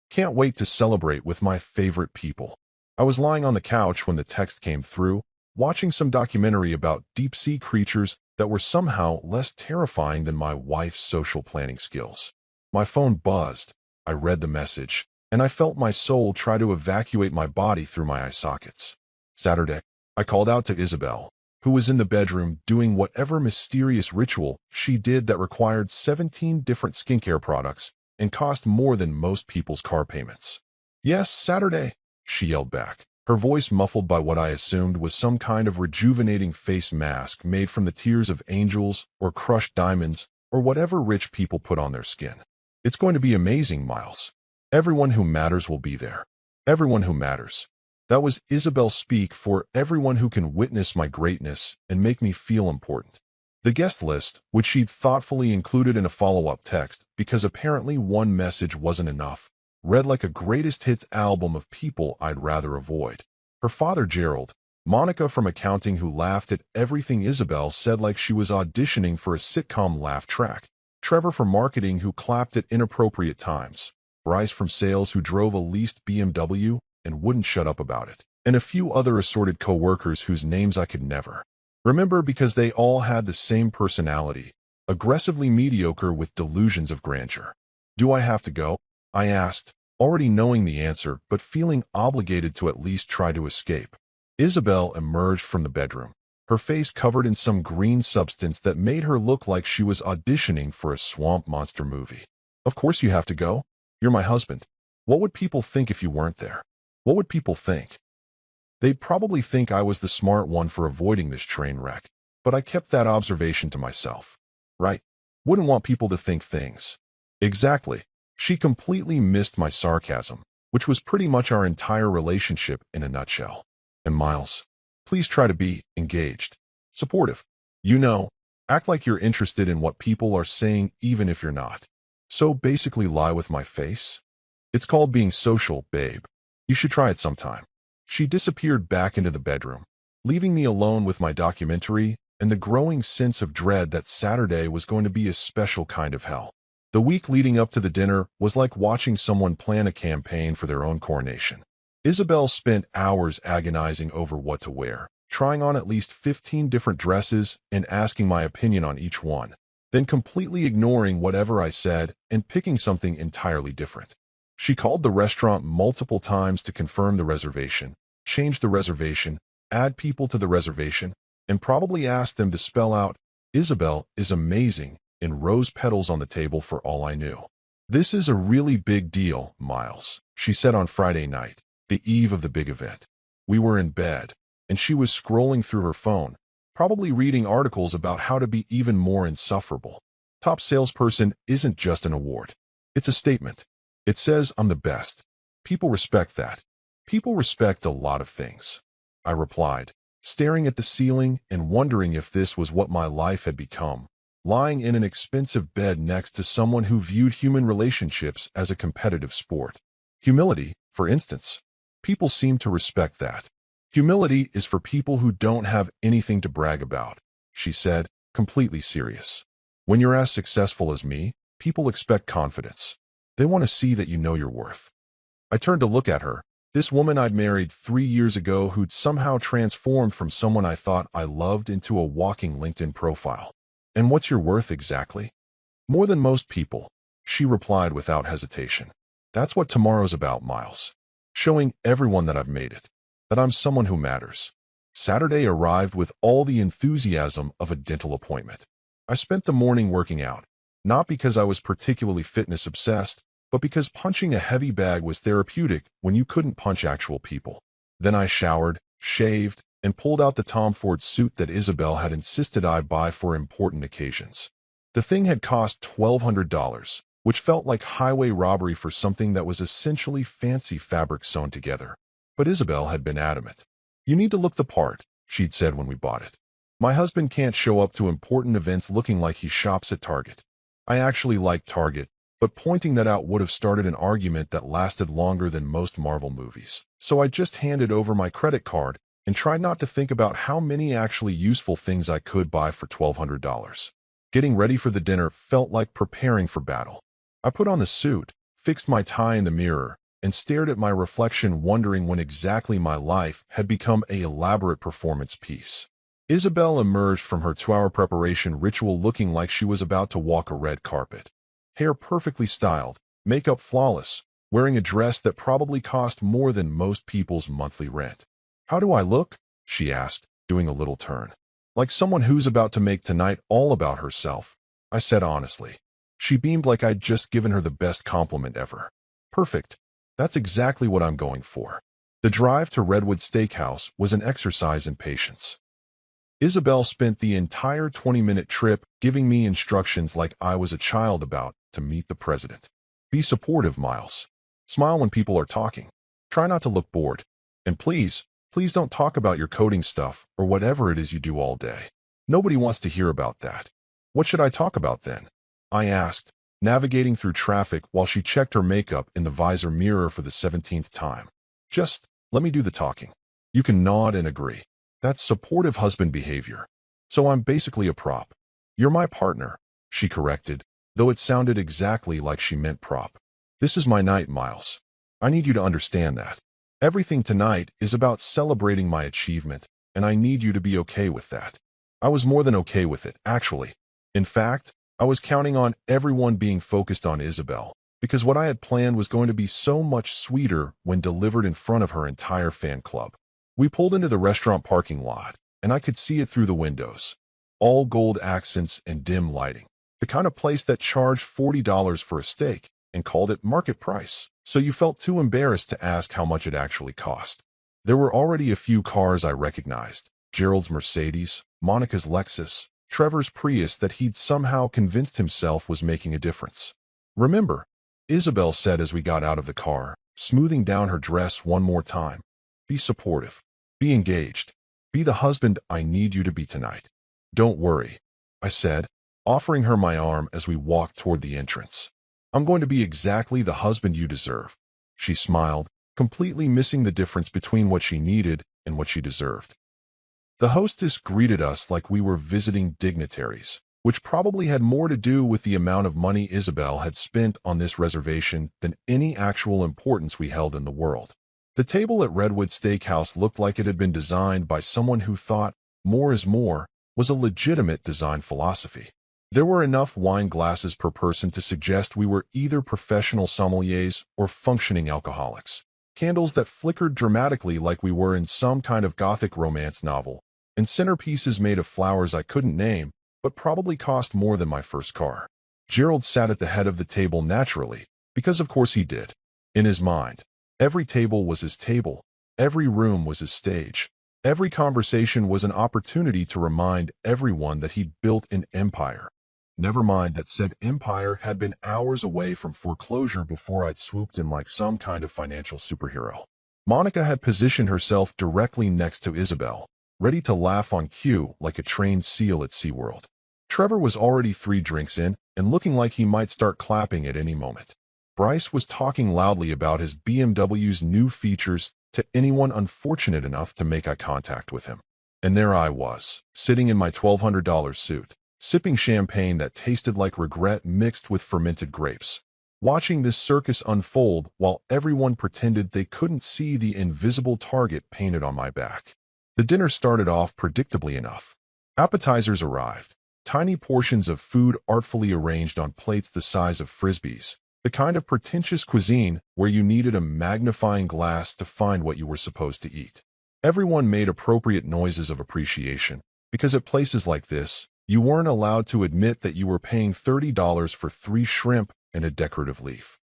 Can't wait to celebrate with my favorite people. I was lying on the couch when the text came through, watching some documentary about deep-sea creatures that were somehow less terrifying than my wife's social planning skills. My phone buzzed. I read the message, and I felt my soul try to evacuate my body through my eye sockets. Saturday, I called out to Isabel, who was in the bedroom doing whatever mysterious ritual she did that required 17 different skincare products and cost more than most people's car payments. "Yes, Saturday," she yelled back, her voice muffled by what I assumed was some kind of rejuvenating face mask made from the tears of angels or crushed diamonds or whatever rich people put on their skin. "It's going to be amazing, Miles. Everyone who matters will be there. Everyone who matters." That was Isabel speak for everyone who can witness my greatness and make me feel important. The guest list, which she'd thoughtfully included in a follow-up text because apparently one message wasn't enough, read like a greatest hits album of people I'd rather avoid. Her father, Gerald, Monica from accounting who laughed at everything Isabel said like she was auditioning for a sitcom laugh track, Trevor from marketing who clapped at inappropriate times, Bryce from sales who drove a leased BMW and wouldn't shut up about it, and a few other assorted co-workers whose names I could never remember because they all had the same personality, aggressively mediocre with delusions of grandeur. "Do I have to go?" I asked, already knowing the answer but feeling obligated to at least try to escape. Isabel emerged from the bedroom, her face covered in some green substance that made her look like she was auditioning for a swamp monster movie. "Of course you have to go. You're my husband. What would people think if you weren't there? What would people think?" They'd probably think I was the smart one for avoiding this train wreck, but I kept that observation to myself. Right? Wouldn't want people to think things. Exactly. She completely missed my sarcasm, which was pretty much our entire relationship in a nutshell. "And Miles, please try to be engaged, supportive. You know, act like you're interested in what people are saying even if you're not. So basically lie with my face. It's called being social, babe. You should try it sometime." She disappeared back into the bedroom, leaving me alone with my documentary and the growing sense of dread that Saturday was going to be a special kind of hell. The week leading up to the dinner was like watching someone plan a campaign for their own coronation. Isabel spent hours agonizing over what to wear, trying on at least 15 different dresses and asking my opinion on each one, then completely ignoring whatever I said and picking something entirely different. She called the restaurant multiple times to confirm the reservation, change the reservation, add people to the reservation, and probably asked them to spell out, "Isabel is amazing," in rose petals on the table for all I knew. "This is a really big deal, Miles," she said on Friday night, the eve of the big event. We were in bed, and she was scrolling through her phone, probably reading articles about how to be even more insufferable. Top salesperson isn't just an award. It's a statement. It says I'm the best. People respect that. People respect a lot of things. I replied, staring at the ceiling and wondering if this was what my life had become, lying in an expensive bed next to someone who viewed human relationships as a competitive sport. Humility, for instance. People seem to respect that. "Humility is for people who don't have anything to brag about," she said, completely serious. "When you're as successful as me, people expect confidence. They want to see that you know your worth." I turned to look at her, this woman I'd married 3 years ago who'd somehow transformed from someone I thought I loved into a walking LinkedIn profile. "And what's your worth exactly?" "More than most people," she replied without hesitation. "That's what tomorrow's about, Miles. Showing everyone that I've made it, that I'm someone who matters." Saturday arrived with all the enthusiasm of a dental appointment. I spent the morning working out, not because I was particularly fitness obsessed, but because punching a heavy bag was therapeutic when you couldn't punch actual people. Then I showered, shaved, and pulled out the Tom Ford suit that Isabel had insisted I buy for important occasions. The thing had cost $1,200, which felt like highway robbery for something that was essentially fancy fabric sewn together. But Isabel had been adamant. "You need to look the part," she'd said when we bought it. "My husband can't show up to important events looking like he shops at Target." I actually liked Target, but pointing that out would have started an argument that lasted longer than most Marvel movies. So I just handed over my credit card and tried not to think about how many actually useful things I could buy for $1,200. Getting ready for the dinner felt like preparing for battle. I put on the suit, fixed my tie in the mirror, and stared at my reflection wondering when exactly my life had become an elaborate performance piece. Isabel emerged from her 2-hour preparation ritual looking like she was about to walk a red carpet. Hair perfectly styled, makeup flawless, wearing a dress that probably cost more than most people's monthly rent. "How do I look?" she asked, doing a little turn. Like someone who's about to make tonight all about herself, I said honestly. She beamed like I'd just given her the best compliment ever. Perfect. That's exactly what I'm going for. The drive to Redwood Steakhouse was an exercise in patience. Isabel spent the entire 20-minute trip giving me instructions like I was a child about to meet the president. Be supportive, Miles. Smile when people are talking. Try not to look bored. And please, please don't talk about your coding stuff or whatever it is you do all day. Nobody wants to hear about that. What should I talk about then? I asked, navigating through traffic while she checked her makeup in the visor mirror for the 17th time. Just let me do the talking. You can nod and agree. That's supportive husband behavior. So I'm basically a prop. You're my partner, she corrected, though it sounded exactly like she meant prop. This is my night, Miles. I need you to understand that. Everything tonight is about celebrating my achievement, and I need you to be okay with that. I was more than okay with it, actually. In fact, I was counting on everyone being focused on Isabel, because what I had planned was going to be so much sweeter when delivered in front of her entire fan club. We pulled into the restaurant parking lot, and I could see it through the windows. All gold accents and dim lighting. The kind of place that charged $40 for a steak and called it market price, so you felt too embarrassed to ask how much it actually cost. There were already a few cars I recognized. Gerald's Mercedes, Monica's Lexus, Trevor's Prius that he'd somehow convinced himself was making a difference. Remember, Isabel said as we got out of the car, smoothing down her dress one more time. Be supportive. Be engaged. Be the husband I need you to be tonight. Don't worry, I said, offering her my arm as we walked toward the entrance. I'm going to be exactly the husband you deserve. She smiled, completely missing the difference between what she needed and what she deserved. The hostess greeted us like we were visiting dignitaries, which probably had more to do with the amount of money Isabel had spent on this reservation than any actual importance we held in the world. The table at Redwood Steakhouse looked like it had been designed by someone who thought more is more was a legitimate design philosophy. There were enough wine glasses per person to suggest we were either professional sommeliers or functioning alcoholics. Candles that flickered dramatically like we were in some kind of gothic romance novel, and centerpieces made of flowers I couldn't name, but probably cost more than my first car. Gerald sat at the head of the table naturally, because of course he did. In his mind, every table was his table, every room was his stage. Every conversation was an opportunity to remind everyone that he'd built an empire. Never mind that said empire had been hours away from foreclosure before I'd swooped in like some kind of financial superhero. Monica had positioned herself directly next to Isabel, ready to laugh on cue like a trained seal at SeaWorld. Trevor was already 3 drinks in and looking like he might start clapping at any moment. Bryce was talking loudly about his BMW's new features to anyone unfortunate enough to make eye contact with him. And there I was, sitting in my $1,200 suit, sipping champagne that tasted like regret mixed with fermented grapes, watching this circus unfold while everyone pretended they couldn't see the invisible target painted on my back. The dinner started off predictably enough. Appetizers arrived, tiny portions of food artfully arranged on plates the size of frisbees, the kind of pretentious cuisine where you needed a magnifying glass to find what you were supposed to eat. Everyone made appropriate noises of appreciation, because at places like this, you weren't allowed to admit that you were paying $30 for 3 shrimp and a decorative leaf.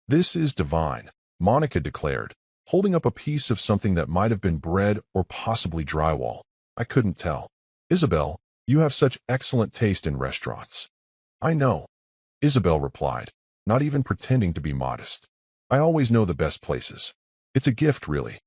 This is divine, Monica declared, holding up a piece of something that might have been bread or possibly drywall. I couldn't tell. Isabel, you have such excellent taste in restaurants. I know, Isabel replied, not even pretending to be modest. I always know the best places. It's a gift, really.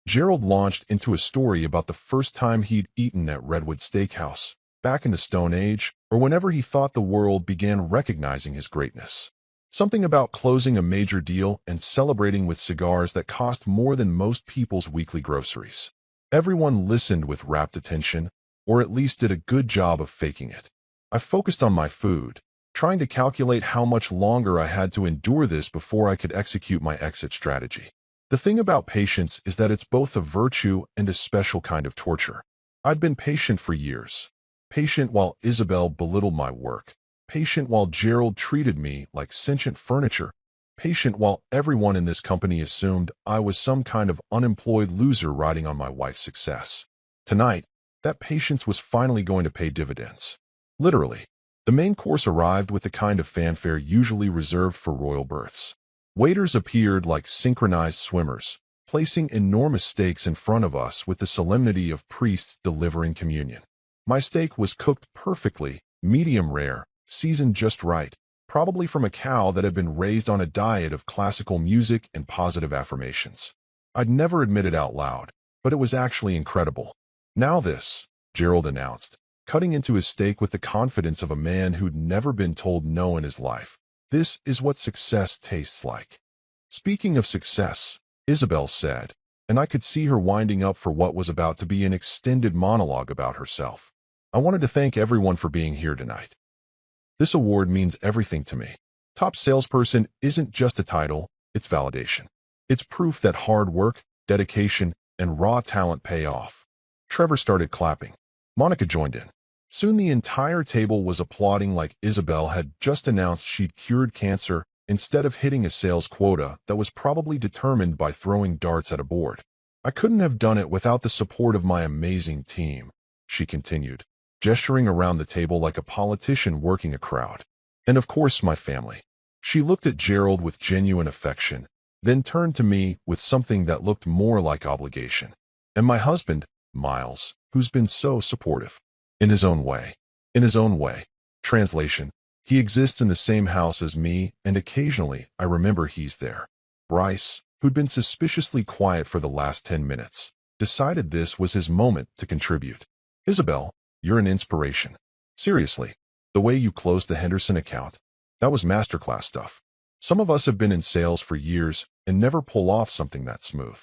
Gerald launched into a story about the first time he'd eaten at Redwood Steakhouse, back in the Stone Age, or whenever he thought the world began recognizing his greatness. Something about closing a major deal and celebrating with cigars that cost more than most people's weekly groceries. Everyone listened with rapt attention, or at least did a good job of faking it. I focused on my food, trying to calculate how much longer I had to endure this before I could execute my exit strategy. The thing about patience is that it's both a virtue and a special kind of torture. I'd been patient for years. Patient while Isabel belittled my work. Patient while Gerald treated me like sentient furniture. Patient while everyone in this company assumed I was some kind of unemployed loser riding on my wife's success. Tonight, that patience was finally going to pay dividends. Literally, the main course arrived with the kind of fanfare usually reserved for royal births. Waiters appeared like synchronized swimmers, placing enormous steaks in front of us with the solemnity of priests delivering communion. My steak was cooked perfectly, medium rare, seasoned just right, probably from a cow that had been raised on a diet of classical music and positive affirmations. I'd never admit it out loud, but it was actually incredible. Now this, Gerald announced, cutting into his steak with the confidence of a man who'd never been told no in his life. This is what success tastes like. Speaking of success, Isabel said, and I could see her winding up for what was about to be an extended monologue about herself. I wanted to thank everyone for being here tonight. This award means everything to me. Top salesperson isn't just a title, it's validation. It's proof that hard work, dedication, and raw talent pay off. Trevor started clapping. Monica joined in. Soon the entire table was applauding like Isabel had just announced she'd cured cancer instead of hitting a sales quota that was probably determined by throwing darts at a board. I couldn't have done it without the support of my amazing team, she continued, gesturing around the table like a politician working a crowd. And of course my family. She looked at Gerald with genuine affection, then turned to me with something that looked more like obligation. And my husband, Miles, who's been so supportive. In his own way. In his own way. Translation. He exists in the same house as me, and occasionally I remember he's there. Bryce, who'd been suspiciously quiet for the last 10 minutes, decided this was his moment to contribute. Isabel, you're an inspiration. Seriously, the way you closed the Henderson account, that was masterclass stuff. Some of us have been in sales for years and never pull off something that smooth.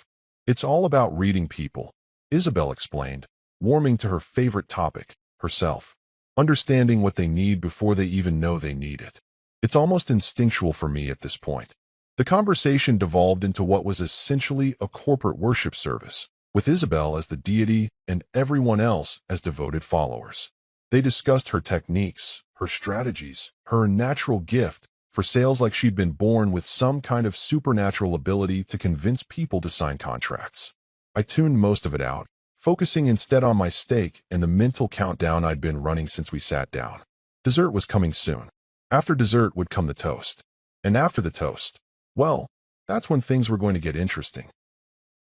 It's all about reading people, Isabel explained, warming to her favorite topic, herself. Understanding what they need before they even know they need it. It's almost instinctual for me at this point. The conversation devolved into what was essentially a corporate worship service, with Isabel as the deity and everyone else as devoted followers. They discussed her techniques, her strategies, her natural gift for sales like she'd been born with some kind of supernatural ability to convince people to sign contracts. I tuned most of it out, focusing instead on my steak and the mental countdown I'd been running since we sat down. Dessert was coming soon. After dessert would come the toast. And after the toast, well, that's when things were going to get interesting.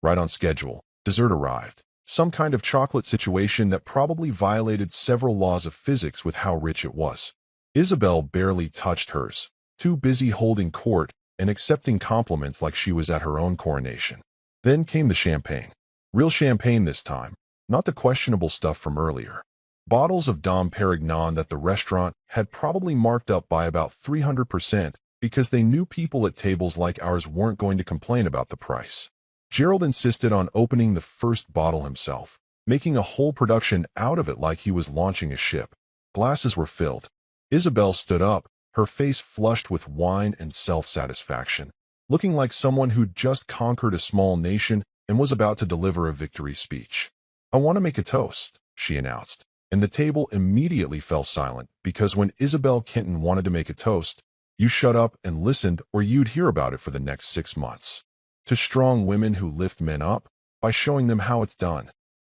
Right on schedule, dessert arrived. Some kind of chocolate situation that probably violated several laws of physics with how rich it was. Isabel barely touched hers, too busy holding court and accepting compliments like she was at her own coronation. Then came the champagne. Real champagne this time, not the questionable stuff from earlier. Bottles of Dom Perignon that the restaurant had probably marked up by about 300% because they knew people at tables like ours weren't going to complain about the price. Gerald insisted on opening the first bottle himself, making a whole production out of it like he was launching a ship. Glasses were filled. Isabel stood up, her face flushed with wine and self-satisfaction, looking like someone who'd just conquered a small nation and was about to deliver a victory speech. I want to make a toast, she announced, and the table immediately fell silent because when Isabel Kenton wanted to make a toast, you shut up and listened or you'd hear about it for the next 6 months. To strong women who lift men up by showing them how it's done.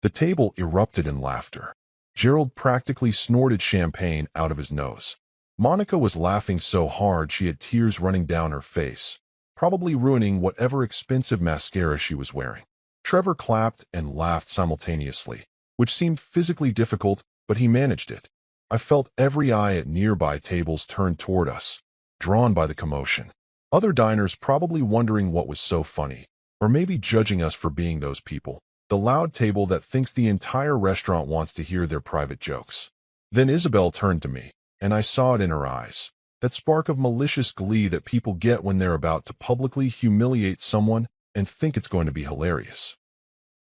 The table erupted in laughter. Gerald practically snorted champagne out of his nose. Monica was laughing so hard she had tears running down her face, probably ruining whatever expensive mascara she was wearing. Trevor clapped and laughed simultaneously, which seemed physically difficult, but he managed it. I felt every eye at nearby tables turned toward us, drawn by the commotion. Other diners probably wondering what was so funny, or maybe judging us for being those people. The loud table that thinks the entire restaurant wants to hear their private jokes. Then Isabel turned to me, and I saw it in her eyes. That spark of malicious glee that people get when they're about to publicly humiliate someone and think it's going to be hilarious.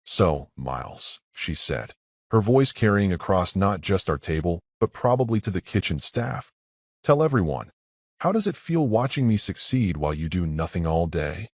So, Miles, she said, her voice carrying across not just our table, but probably to the kitchen staff. Tell everyone, how does it feel watching me succeed while you do nothing all day?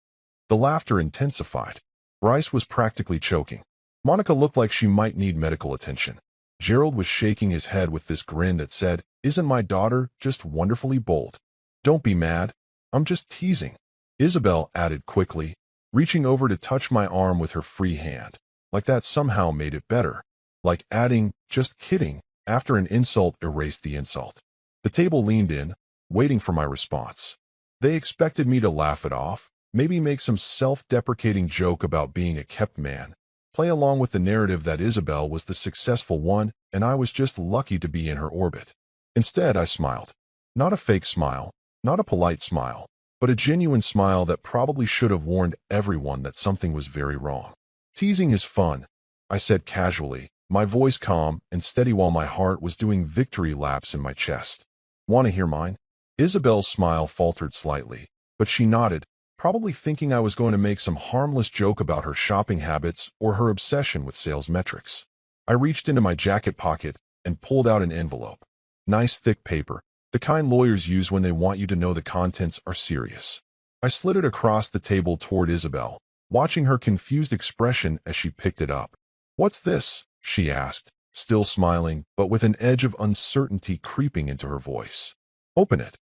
The laughter intensified. Bryce was practically choking. Monica looked like she might need medical attention. Gerald was shaking his head with this grin that said, "Isn't my daughter just wonderfully bold? Don't be mad. I'm just teasing." Isabel added quickly, reaching over to touch my arm with her free hand, like that somehow made it better. like adding, "Just kidding," after an insult erased the insult. The table leaned in, waiting for my response. They expected me to laugh it off, maybe make some self-deprecating joke about being a kept man, play along with the narrative that Isabel was the successful one and I was just lucky to be in her orbit. Instead, I smiled. Not a fake smile, not a polite smile, but a genuine smile that probably should have warned everyone that something was very wrong. "Teasing is fun," I said casually, my voice calm and steady while my heart was doing victory laps in my chest. "Want to hear mine?" Isabel's smile faltered slightly, but she nodded, probably thinking I was going to make some harmless joke about her shopping habits or her obsession with sales metrics. I reached into my jacket pocket and pulled out an envelope. Nice thick paper, the kind lawyers use when they want you to know the contents are serious. I slid it across the table toward Isabel, watching her confused expression as she picked it up. "What's this?" she asked, still smiling, but with an edge of uncertainty creeping into her voice. "Open it,"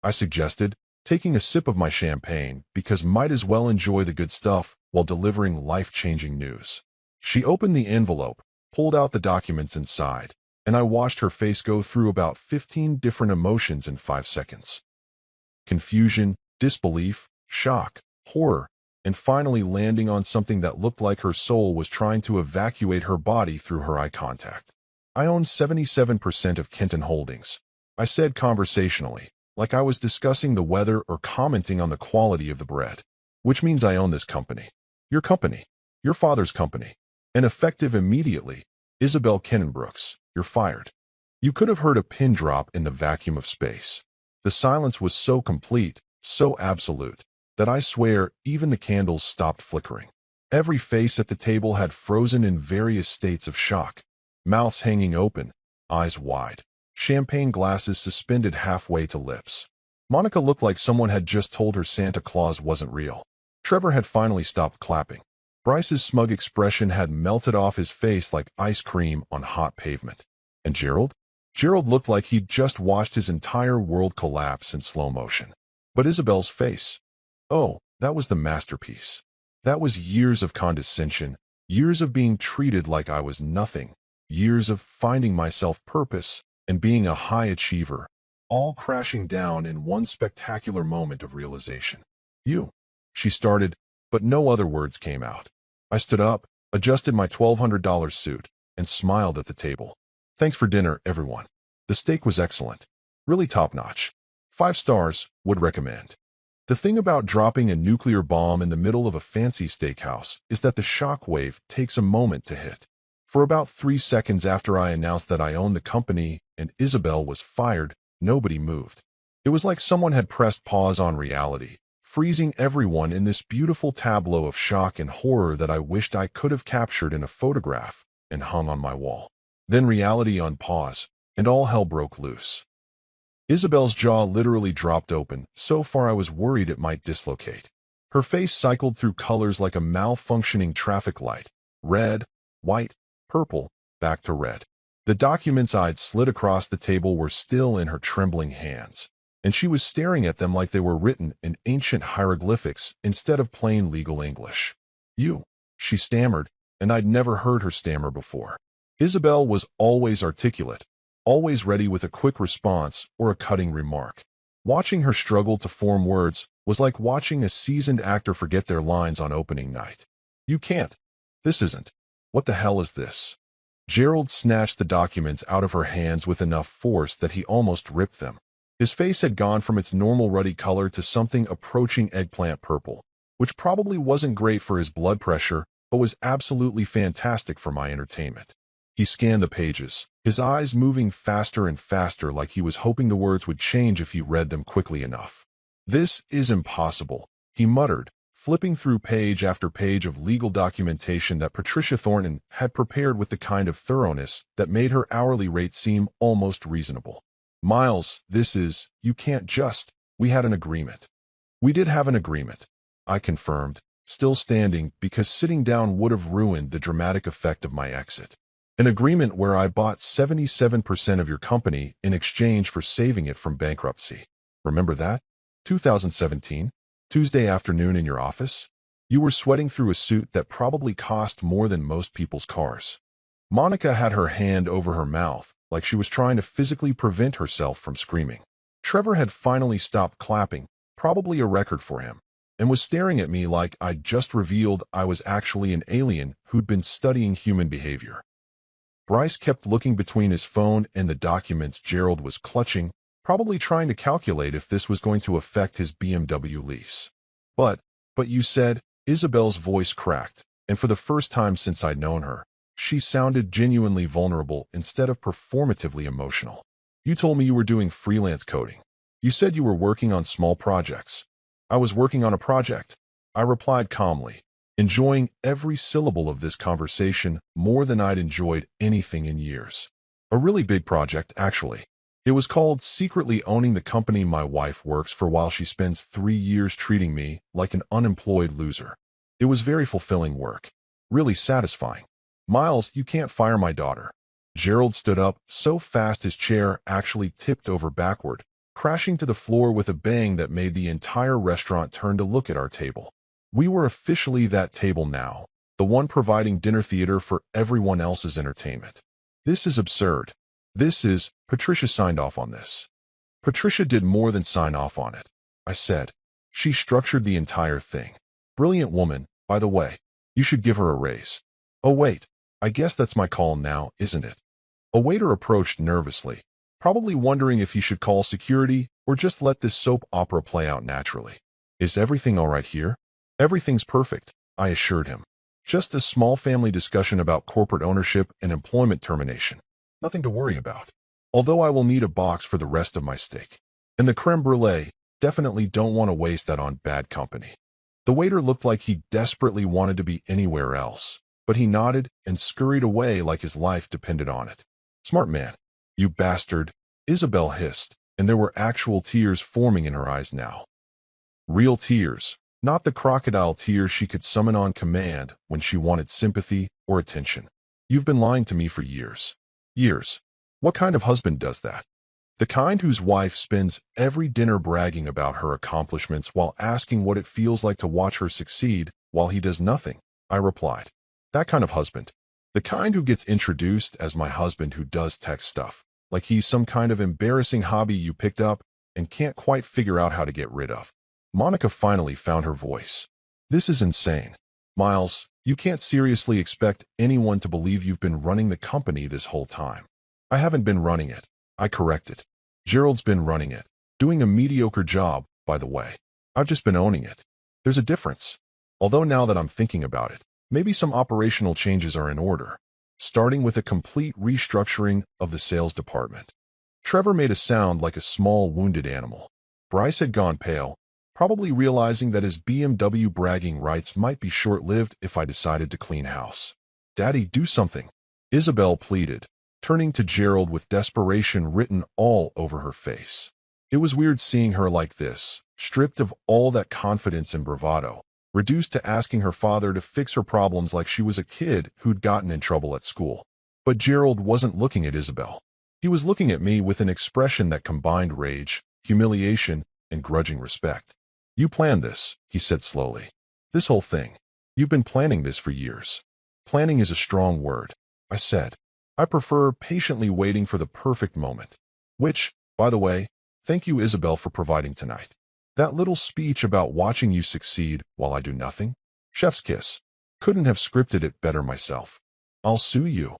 I suggested, taking a sip of my champagne because might as well enjoy the good stuff while delivering life-changing news. She opened the envelope, pulled out the documents inside, and I watched her face go through about 15 different emotions in 5 seconds. Confusion, disbelief, shock, horror, and finally landing on something that looked like her soul was trying to evacuate her body through her eye contact. "I own 77% of Kenton Holdings," I said conversationally, like I was discussing the weather or commenting on the quality of the bread. "Which means I own this company. Your company. Your father's company. And effective immediately, Isabel Kenenbrooks, you're fired." You could have heard a pin drop in the vacuum of space. The silence was so complete, so absolute, that I swear even the candles stopped flickering. Every face at the table had frozen in various states of shock, mouths hanging open, eyes wide, champagne glasses suspended halfway to lips. Monica looked like someone had just told her Santa Claus wasn't real. Trevor had finally stopped clapping. Bryce's smug expression had melted off his face like ice cream on hot pavement. And Gerald? Gerald looked like he'd just watched his entire world collapse in slow motion. But Isabel's face, oh, that was the masterpiece. That was years of condescension, years of being treated like I was nothing, years of finding myself purpose and being a high achiever, all crashing down in one spectacular moment of realization. "You," she started, but no other words came out. I stood up, adjusted my $1,200 suit, and smiled at the table. "Thanks for dinner, everyone. The steak was excellent. Really top-notch. 5 stars, would recommend." The thing about dropping a nuclear bomb in the middle of a fancy steakhouse is that the shockwave takes a moment to hit. For about 3 seconds after I announced that I owned the company and Isabel was fired, nobody moved. It was like someone had pressed pause on reality, freezing everyone in this beautiful tableau of shock and horror that I wished I could have captured in a photograph and hung on my wall. Then reality unpaused, and all hell broke loose. Isabel's jaw literally dropped open, so far I was worried it might dislocate. Her face cycled through colors like a malfunctioning traffic light. Red, white, purple, back to red. The documents I'd slid across the table were still in her trembling hands, and she was staring at them like they were written in ancient hieroglyphics instead of plain legal English. "You," she stammered, and I'd never heard her stammer before. Isabel was always articulate, always ready with a quick response or a cutting remark. Watching her struggle to form words was like watching a seasoned actor forget their lines on opening night. "You can't. This isn't. What the hell is this?" Gerald snatched the documents out of her hands with enough force that he almost ripped them. His face had gone from its normal ruddy color to something approaching eggplant purple, which probably wasn't great for his blood pressure, but was absolutely fantastic for my entertainment. He scanned the pages, his eyes moving faster and faster like he was hoping the words would change if he read them quickly enough. "This is impossible," he muttered, flipping through page after page of legal documentation that Patricia Thornton had prepared with the kind of thoroughness that made her hourly rate seem almost reasonable. "Miles, you can't just, we had an agreement." "We did have an agreement," I confirmed, still standing because sitting down would have ruined the dramatic effect of my exit. "An agreement where I bought 77% of your company in exchange for saving it from bankruptcy. Remember that? 2017? Tuesday afternoon in your office? You were sweating through a suit that probably cost more than most people's cars." Monica had her hand over her mouth, like she was trying to physically prevent herself from screaming. Trevor had finally stopped clapping, probably a record for him, and was staring at me like I'd just revealed I was actually an alien who'd been studying human behavior. Bryce kept looking between his phone and the documents Gerald was clutching, probably trying to calculate if this was going to affect his BMW lease. But you said, Isabel's voice cracked, and for the first time since I'd known her, she sounded genuinely vulnerable instead of performatively emotional. You told me you were doing freelance coding. You said you were working on small projects. I was working on a project, I replied calmly, enjoying every syllable of this conversation more than I'd enjoyed anything in years. A really big project, actually. It was called secretly owning the company my wife works for while she spends 3 years treating me like an unemployed loser. It was very fulfilling work. Really satisfying. Miles, you can't fire my daughter. Gerald stood up so fast his chair actually tipped over backward, crashing to the floor with a bang that made the entire restaurant turn to look at our table. We were officially that table now, the one providing dinner theater for everyone else's entertainment. This is absurd. Patricia signed off on this. Patricia did more than sign off on it, I said. She structured the entire thing. Brilliant woman, by the way. You should give her a raise. Oh wait, I guess that's my call now, isn't it? A waiter approached nervously, probably wondering if he should call security or just let this soap opera play out naturally. Is everything all right here? Everything's perfect, I assured him. Just a small family discussion about corporate ownership and employment termination. Nothing to worry about. Although I will need a box for the rest of my steak. And the creme brulee, definitely don't want to waste that on bad company. The waiter looked like he desperately wanted to be anywhere else, but he nodded and scurried away like his life depended on it. Smart man. You bastard, Isabel hissed, and there were actual tears forming in her eyes now. Real tears. Not the crocodile tears she could summon on command when she wanted sympathy or attention. You've been lying to me for years. Years. What kind of husband does that? The kind whose wife spends every dinner bragging about her accomplishments while asking what it feels like to watch her succeed while he does nothing, I replied. That kind of husband. The kind who gets introduced as my husband who does tech stuff, like he's some kind of embarrassing hobby you picked up and can't quite figure out how to get rid of. Monica finally found her voice. This is insane. Miles, you can't seriously expect anyone to believe you've been running the company this whole time. I haven't been running it, I corrected. Gerald's been running it, doing a mediocre job, by the way. I've just been owning it. There's a difference. Although now that I'm thinking about it, maybe some operational changes are in order, starting with a complete restructuring of the sales department. Trevor made a sound like a small wounded animal. Bryce had gone pale, probably realizing that his BMW bragging rights might be short-lived if I decided to clean house. Daddy, do something, Isabel pleaded, turning to Gerald with desperation written all over her face. It was weird seeing her like this, stripped of all that confidence and bravado, reduced to asking her father to fix her problems like she was a kid who'd gotten in trouble at school. But Gerald wasn't looking at Isabel. He was looking at me with an expression that combined rage, humiliation, and grudging respect. You planned this, he said slowly. This whole thing. You've been planning this for years. Planning is a strong word, I said. I prefer patiently waiting for the perfect moment. Which, by the way, thank you, Isabel, for providing tonight. That little speech about watching you succeed while I do nothing? Chef's kiss. Couldn't have scripted it better myself. I'll sue you,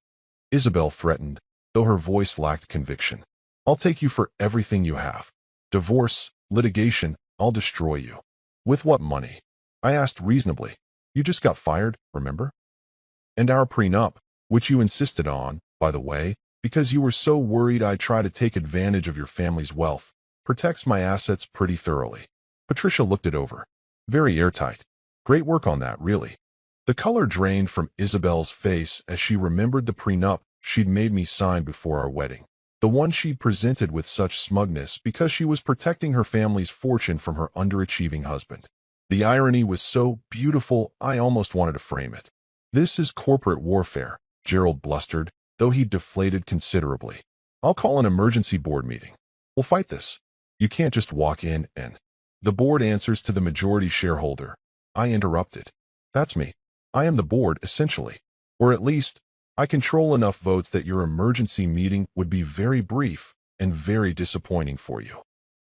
Isabel threatened, though her voice lacked conviction. I'll take you for everything you have. Divorce, litigation, I'll destroy you. With what money? I asked reasonably. You just got fired, remember? And our prenup, which you insisted on, by the way, because you were so worried I'd try to take advantage of your family's wealth, protects my assets pretty thoroughly. Patricia looked it over. Very airtight. Great work on that, really. The color drained from Isabel's face as she remembered the prenup she'd made me sign before our wedding. The one she'd presented with such smugness because she was protecting her family's fortune from her underachieving husband. The irony was so beautiful I almost wanted to frame it. This is corporate warfare, Gerald blustered, though he deflated considerably. I'll call an emergency board meeting. We'll fight this. You can't just walk in and... The board answers to the majority shareholder. I interrupted. That's me. I am the board, essentially. Or at least, I control enough votes that your emergency meeting would be very brief and very disappointing for you.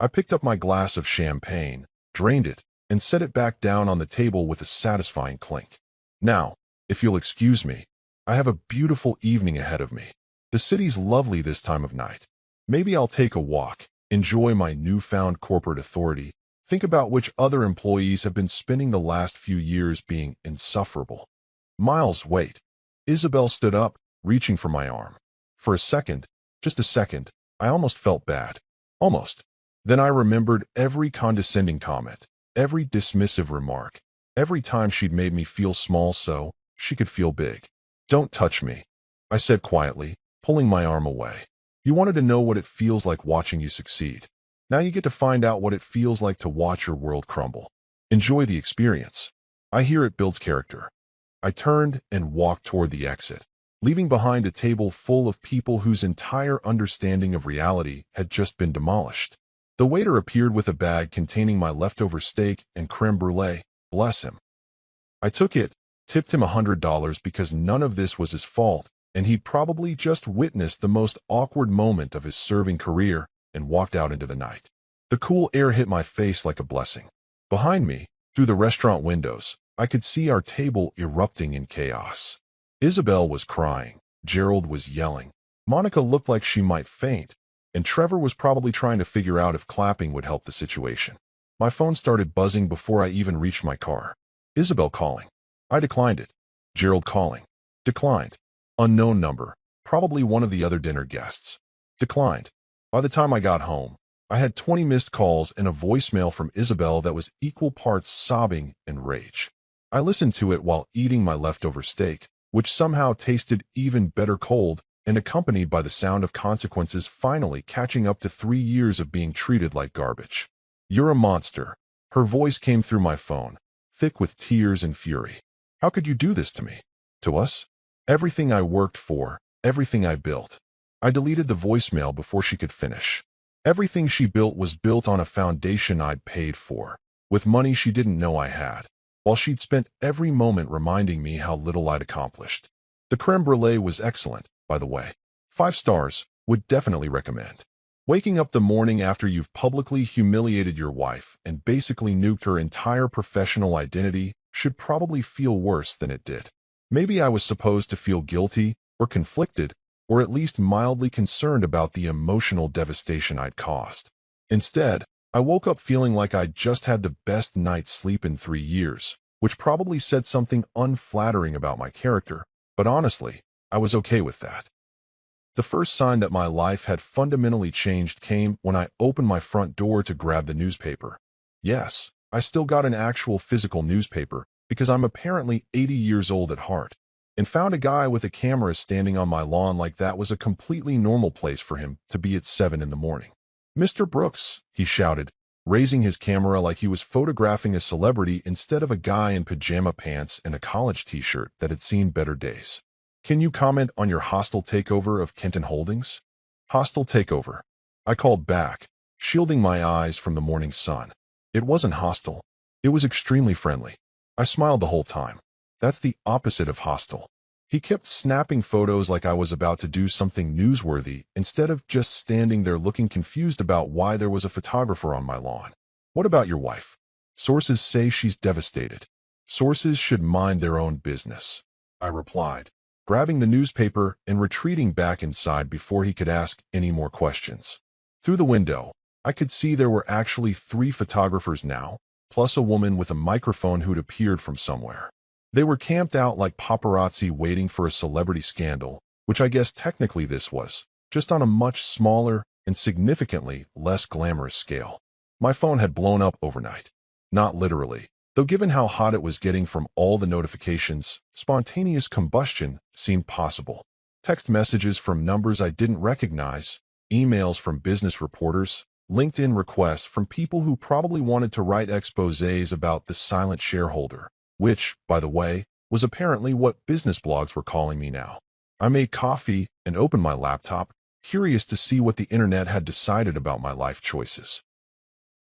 I picked up my glass of champagne, drained it, and set it back down on the table with a satisfying clink. Now, if you'll excuse me, I have a beautiful evening ahead of me. The city's lovely this time of night. Maybe I'll take a walk, enjoy my newfound corporate authority, think about which other employees have been spending the last few years being insufferable. Miles, wait. Isabel stood up, reaching for my arm. For a second, just a second, I almost felt bad. Almost. Then I remembered every condescending comment, every dismissive remark, every time she'd made me feel small so she could feel big. Don't touch me, I said quietly, pulling my arm away. You wanted to know what it feels like watching you succeed. Now you get to find out what it feels like to watch your world crumble. Enjoy the experience. I hear it builds character. I turned and walked toward the exit, leaving behind a table full of people whose entire understanding of reality had just been demolished. The waiter appeared with a bag containing my leftover steak and creme brulee. Bless him. I took it, tipped him $100 because none of this was his fault, and he'd probably just witnessed the most awkward moment of his serving career, and walked out into the night. The cool air hit my face like a blessing. Behind me, through the restaurant windows, I could see our table erupting in chaos. Isabel was crying, Gerald was yelling, Monica looked like she might faint, and Trevor was probably trying to figure out if clapping would help the situation. My phone started buzzing before I even reached my car. Isabel calling. I declined it. Gerald calling. Declined. Unknown number, probably one of the other dinner guests. Declined. By the time I got home, I had 20 missed calls and a voicemail from Isabel that was equal parts sobbing and rage. I listened to it while eating my leftover steak, which somehow tasted even better cold and accompanied by the sound of consequences finally catching up to 3 years of being treated like garbage. You're a monster. Her voice came through my phone, thick with tears and fury. How could you do this to me? To us? Everything I worked for, everything I built. I deleted the voicemail before she could finish. Everything she built was built on a foundation I'd paid for, with money she didn't know I had, while she'd spent every moment reminding me how little I'd accomplished. The creme brulee was excellent, by the way. 5 stars, would definitely recommend. Waking up the morning after you've publicly humiliated your wife and basically nuked her entire professional identity should probably feel worse than it did. Maybe I was supposed to feel guilty or conflicted, or at least mildly concerned about the emotional devastation I'd caused. Instead, I woke up feeling like I'd just had the best night's sleep in 3 years, which probably said something unflattering about my character, but honestly, I was okay with that. The first sign that my life had fundamentally changed came when I opened my front door to grab the newspaper. Yes, I still got an actual physical newspaper because I'm apparently 80 years old at heart, and found a guy with a camera standing on my lawn like that was a completely normal place for him to be at 7 in the morning. Mr. Brooks, he shouted, raising his camera like he was photographing a celebrity instead of a guy in pajama pants and a college t-shirt that had seen better days. Can you comment on your hostile takeover of Kenton Holdings? Hostile takeover. I called back, shielding my eyes from the morning sun. It wasn't hostile. It was extremely friendly. I smiled the whole time. That's the opposite of hostile. He kept snapping photos like I was about to do something newsworthy instead of just standing there looking confused about why there was a photographer on my lawn. What about your wife? Sources say she's devastated. Sources should mind their own business, I replied, grabbing the newspaper and retreating back inside before he could ask any more questions. Through the window, I could see there were actually 3 photographers now, plus a woman with a microphone who'd appeared from somewhere. They were camped out like paparazzi waiting for a celebrity scandal, which I guess technically this was, just on a much smaller and significantly less glamorous scale. My phone had blown up overnight. Not literally, though given how hot it was getting from all the notifications, spontaneous combustion seemed possible. Text messages from numbers I didn't recognize, emails from business reporters, LinkedIn requests from people who probably wanted to write exposés about the silent shareholder, which, by the way, was apparently what business blogs were calling me now. I made coffee and opened my laptop, curious to see what the internet had decided about my life choices.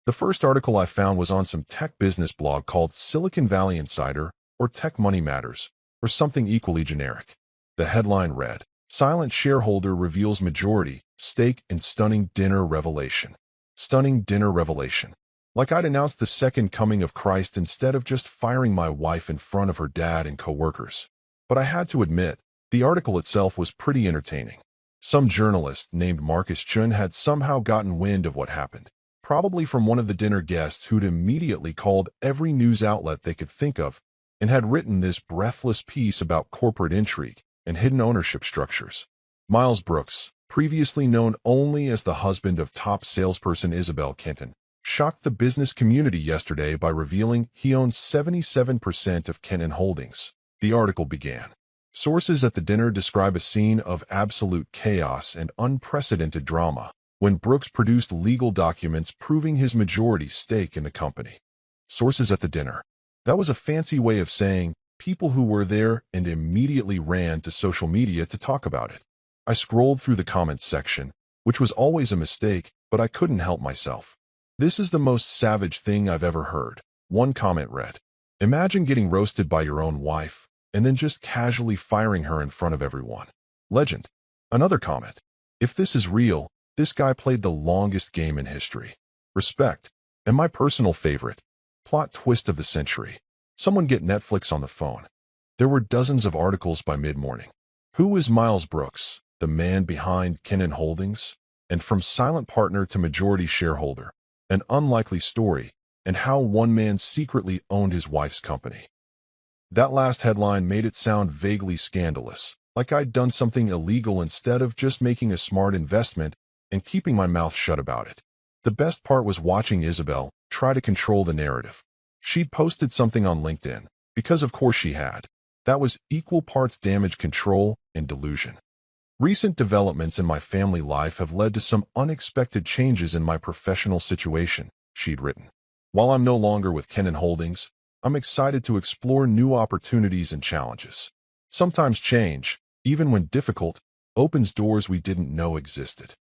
The first article I found was on some tech business blog called Silicon Valley Insider or Tech Money Matters, or something equally generic. The headline read, Silent shareholder reveals majority stake in stunning dinner revelation. Stunning dinner revelation. Like I'd announced the second coming of Christ instead of just firing my wife in front of her dad and coworkers. But I had to admit, the article itself was pretty entertaining. Some journalist named Marcus Chun had somehow gotten wind of what happened, probably from one of the dinner guests who'd immediately called every news outlet they could think of and had written this breathless piece about corporate intrigue and hidden ownership structures. Miles Brooks, previously known only as the husband of top salesperson Isabel Kenton, shocked the business community yesterday by revealing he owns 77% of Kenton Holdings. The article began. Sources at the dinner describe a scene of absolute chaos and unprecedented drama when Brooks produced legal documents proving his majority stake in the company. Sources at the dinner. That was a fancy way of saying people who were there and immediately ran to social media to talk about it. I scrolled through the comments section, which was always a mistake, but I couldn't help myself. This is the most savage thing I've ever heard. One comment read, Imagine getting roasted by your own wife and then just casually firing her in front of everyone. Legend. Another comment, If this is real, this guy played the longest game in history. Respect. And my personal favorite, plot twist of the century. Someone get Netflix on the phone. There were dozens of articles by mid-morning. Who is Miles Brooks, the man behind Kenton Holdings? And from silent partner to majority shareholder. An unlikely story, and how one man secretly owned his wife's company. That last headline made it sound vaguely scandalous, like I'd done something illegal instead of just making a smart investment and keeping my mouth shut about it. The best part was watching Isabel try to control the narrative. She'd posted something on LinkedIn, because of course she had. That was equal parts damage control and delusion. Recent developments in my family life have led to some unexpected changes in my professional situation, she'd written. While I'm no longer with Kenton Holdings, I'm excited to explore new opportunities and challenges. Sometimes change, even when difficult, opens doors we didn't know existed.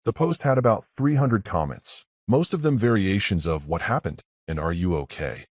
The post had about 300 comments, most of them variations of what happened and are you okay?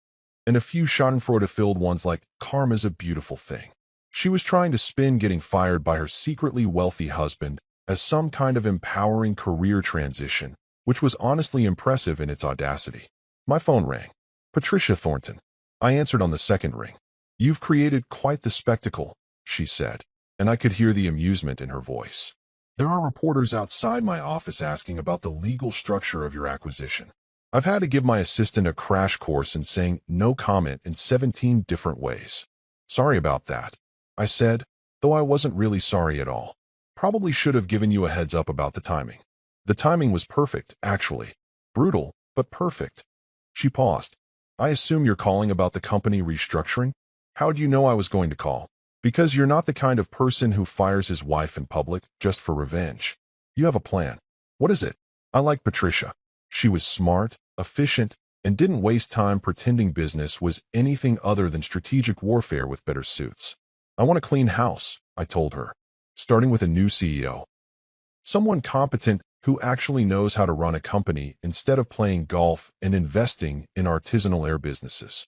And a few schadenfreude-filled ones like karma's a beautiful thing. She was trying to spin getting fired by her secretly wealthy husband as some kind of empowering career transition, which was honestly impressive in its audacity. My phone rang. Patricia Thornton. I answered on the second ring. You've created quite the spectacle, she said, and I could hear the amusement in her voice. There are reporters outside my office asking about the legal structure of your acquisition. I've had to give my assistant a crash course in saying no comment in 17 different ways. Sorry about that, I said, though I wasn't really sorry at all. Probably should have given you a heads up about the timing. The timing was perfect, actually. Brutal, but perfect. She paused. I assume you're calling about the company restructuring? How'd you know I was going to call? Because you're not the kind of person who fires his wife in public just for revenge. You have a plan. What is it? I like Patricia. She was smart, efficient, and didn't waste time pretending business was anything other than strategic warfare with better suits. I want a clean house, I told her, starting with a new CEO. Someone competent who actually knows how to run a company instead of playing golf and investing in artisanal air businesses.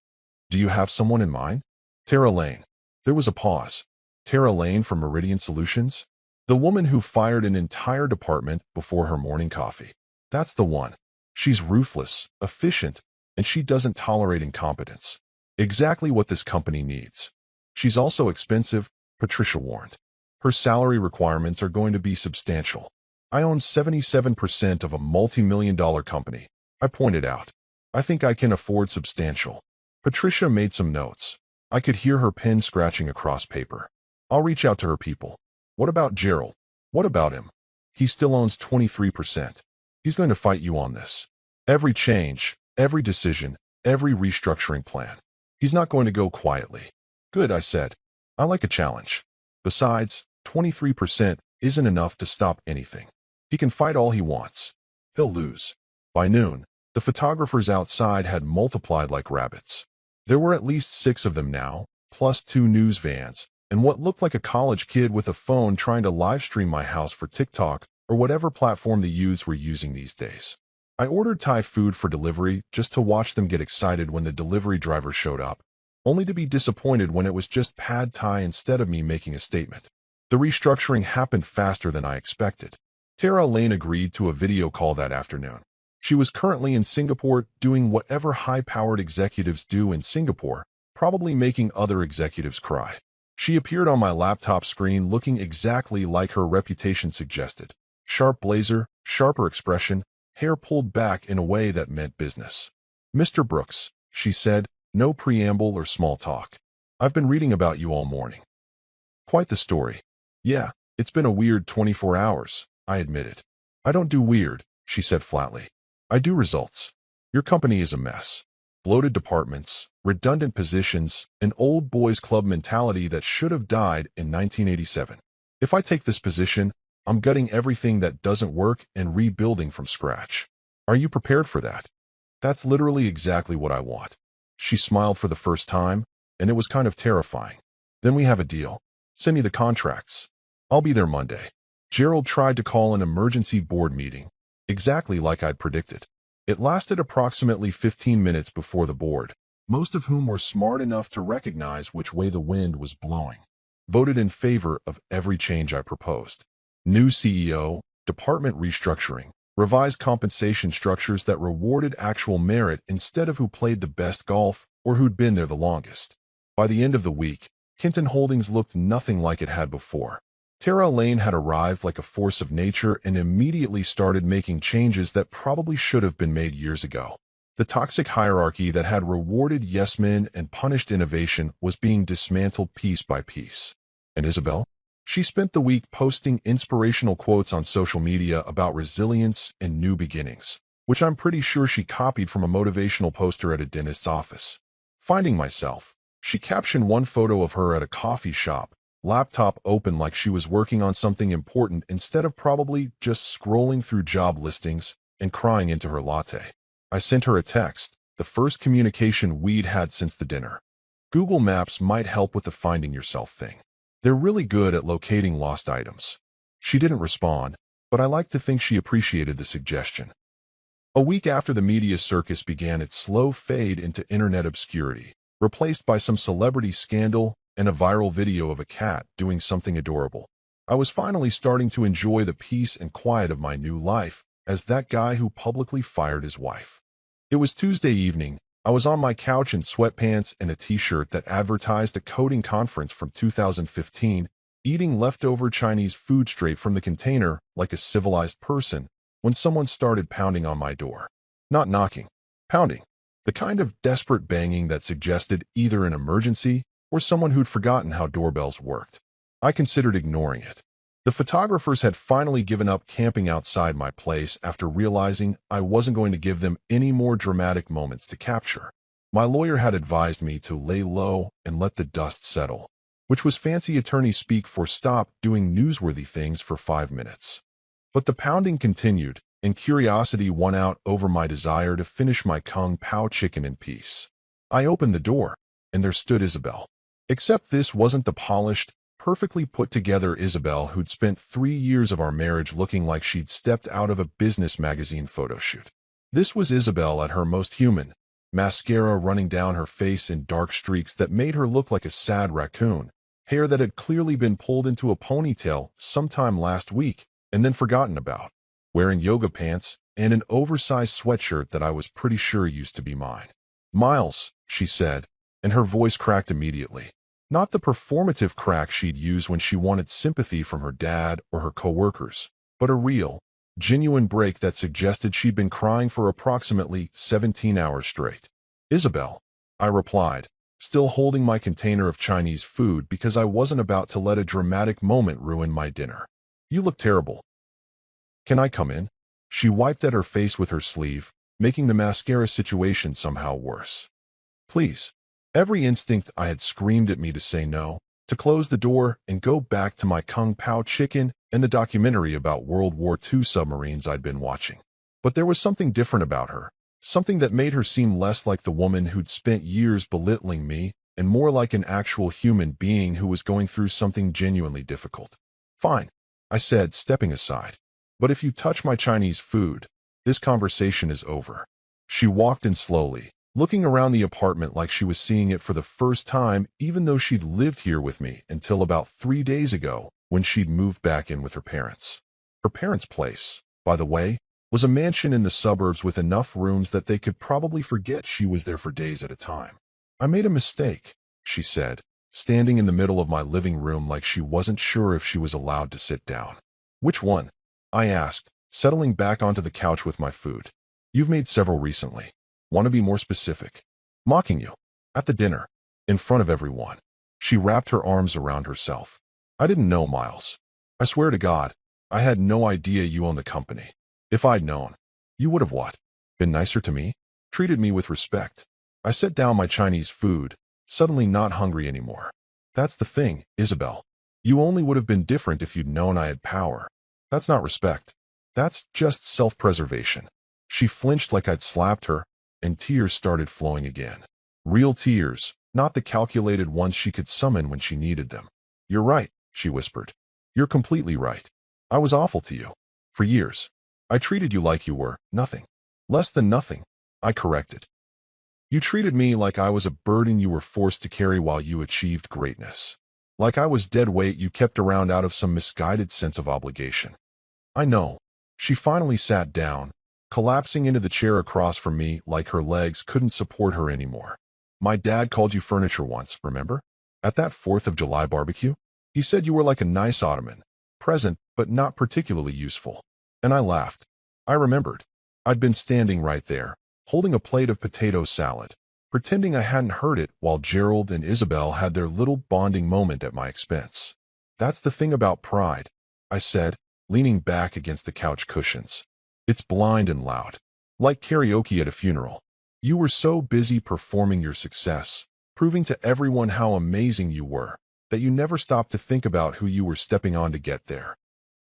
Do you have someone in mind? Tara Lane. There was a pause. Tara Lane from Meridian Solutions? The woman who fired an entire department before her morning coffee. That's the one. She's ruthless, efficient, and she doesn't tolerate incompetence. Exactly what this company needs. She's also expensive, Patricia warned. Her salary requirements are going to be substantial. I own 77% of a multi-million-dollar company, I pointed out. I think I can afford substantial. Patricia made some notes. I could hear her pen scratching across paper. I'll reach out to her people. What about Gerald? What about him? He still owns 23%. He's going to fight you on this. Every change, every decision, every restructuring plan. He's not going to go quietly. Good, I said. I like a challenge. Besides, 23% isn't enough to stop anything. He can fight all he wants. He'll lose. By noon, the photographers outside had multiplied like rabbits. There were at least 6 of them now, plus 2 news vans, and what looked like a college kid with a phone trying to live stream my house for TikTok or whatever platform the youths were using these days. I ordered Thai food for delivery just to watch them get excited when the delivery driver showed up, only to be disappointed when it was just pad Thai instead of me making a statement. The restructuring happened faster than I expected. Tara Lane agreed to a video call that afternoon. She was currently in Singapore doing whatever high-powered executives do in Singapore, probably making other executives cry. She appeared on my laptop screen looking exactly like her reputation suggested. Sharp blazer, sharper expression, hair pulled back in a way that meant business. "Mr. Brooks," she said, no preamble or small talk. "I've been reading about you all morning." Quite the story. "Yeah, it's been a weird 24 hours, I admitted. "I don't do weird," she said flatly. "I do results. Your company is a mess. Bloated departments, redundant positions, an old boys club mentality that should have died in 1987. If I take this position, I'm gutting everything that doesn't work and rebuilding from scratch. Are you prepared for that?" "That's literally exactly what I want." She smiled for the first time, and it was kind of terrifying. "Then we have a deal. Send me the contracts. I'll be there Monday." Gerald tried to call an emergency board meeting, exactly like I'd predicted. It lasted approximately 15 minutes before the board, most of whom were smart enough to recognize which way the wind was blowing, voted in favor of every change I proposed. New CEO, department restructuring, revised compensation structures that rewarded actual merit instead of who played the best golf or who'd been there the longest. By the end of the week, Kenton Holdings looked nothing like it had before. Tara Lane had arrived like a force of nature and immediately started making changes that probably should have been made years ago. The toxic hierarchy that had rewarded yes-men and punished innovation was being dismantled piece by piece. And Isabel? She spent the week posting inspirational quotes on social media about resilience and new beginnings, which I'm pretty sure she copied from a motivational poster at a dentist's office. Finding myself, she captioned one photo of her at a coffee shop, laptop open like she was working on something important instead of probably just scrolling through job listings and crying into her latte. I sent her a text, the first communication we'd had since the dinner. Google Maps might help with the finding yourself thing. They're really good at locating lost items. She didn't respond, but I like to think she appreciated the suggestion. A week after the media circus began its slow fade into internet obscurity, replaced by some celebrity scandal and a viral video of a cat doing something adorable, I was finally starting to enjoy the peace and quiet of my new life as that guy who publicly fired his wife. It was Tuesday evening. I was on my couch in sweatpants and a t-shirt that advertised a coding conference from 2015, eating leftover Chinese food straight from the container like a civilized person, when someone started pounding on my door. Not knocking, pounding. The kind of desperate banging that suggested either an emergency or someone who'd forgotten how doorbells worked. I considered ignoring it. The photographers had finally given up camping outside my place after realizing I wasn't going to give them any more dramatic moments to capture. My lawyer had advised me to lay low and let the dust settle, which was fancy attorney speak for stop doing newsworthy things for 5 minutes. But the pounding continued, and curiosity won out over my desire to finish my Kung Pao chicken in peace. I opened the door, and there stood Isabel. Except this wasn't the polished, perfectly put-together Isabel who'd spent 3 years of our marriage looking like she'd stepped out of a business magazine photo shoot. This was Isabel at her most human, mascara running down her face in dark streaks that made her look like a sad raccoon, hair that had clearly been pulled into a ponytail sometime last week and then forgotten about, wearing yoga pants and an oversized sweatshirt that I was pretty sure used to be mine. "Miles," she said, and her voice cracked immediately. Not the performative crack she'd use when she wanted sympathy from her dad or her coworkers, but a real, genuine break that suggested she'd been crying for approximately 17 hours straight. "Isabel," I replied, still holding my container of Chinese food because I wasn't about to let a dramatic moment ruin my dinner. "You look terrible. Can I come in?" She wiped at her face with her sleeve, making the mascara situation somehow worse. "Please." Every instinct I had screamed at me to say no, to close the door and go back to my Kung Pao chicken and the documentary about World War II submarines I'd been watching. But there was something different about her, something that made her seem less like the woman who'd spent years belittling me and more like an actual human being who was going through something genuinely difficult. "Fine," I said, stepping aside. "But if you touch my Chinese food, this conversation is over." She walked in slowly, looking around the apartment like she was seeing it for the first time, even though she'd lived here with me until about 3 days ago, when she'd moved back in with her parents. Her parents' place, by the way, was a mansion in the suburbs with enough rooms that they could probably forget she was there for days at a time. I made a mistake, she said, standing in the middle of my living room like she wasn't sure if she was allowed to sit down. Which one? I asked, settling back onto the couch with my food. You've made several recently. Want to be more specific? Mocking you. At the dinner. In front of everyone. She wrapped her arms around herself. I didn't know, Miles. I swear to God, I had no idea you owned the company. If I'd known, you would have what? Been nicer to me? Treated me with respect. I set down my Chinese food, suddenly not hungry anymore. That's the thing, Isabel. You only would have been different if you'd known I had power. That's not respect. That's just self-preservation. She flinched like I'd slapped her, and tears started flowing again. Real tears, not the calculated ones she could summon when she needed them. You're right, she whispered. You're completely right. I was awful to you. For years. I treated you like you were nothing. Less than nothing, I corrected. You treated me like I was a burden you were forced to carry while you achieved greatness. Like I was dead weight you kept around out of some misguided sense of obligation. I know. She finally sat down, collapsing into the chair across from me like her legs couldn't support her anymore. My dad called you furniture once, remember? At that 4th of July barbecue? He said you were like a nice ottoman, present but not particularly useful. And I laughed. I remembered. I'd been standing right there, holding a plate of potato salad, pretending I hadn't heard it while Gerald and Isabel had their little bonding moment at my expense. That's the thing about pride, I said, leaning back against the couch cushions. It's blind and loud. Like karaoke at a funeral. You were so busy performing your success, proving to everyone how amazing you were, that you never stopped to think about who you were stepping on to get there.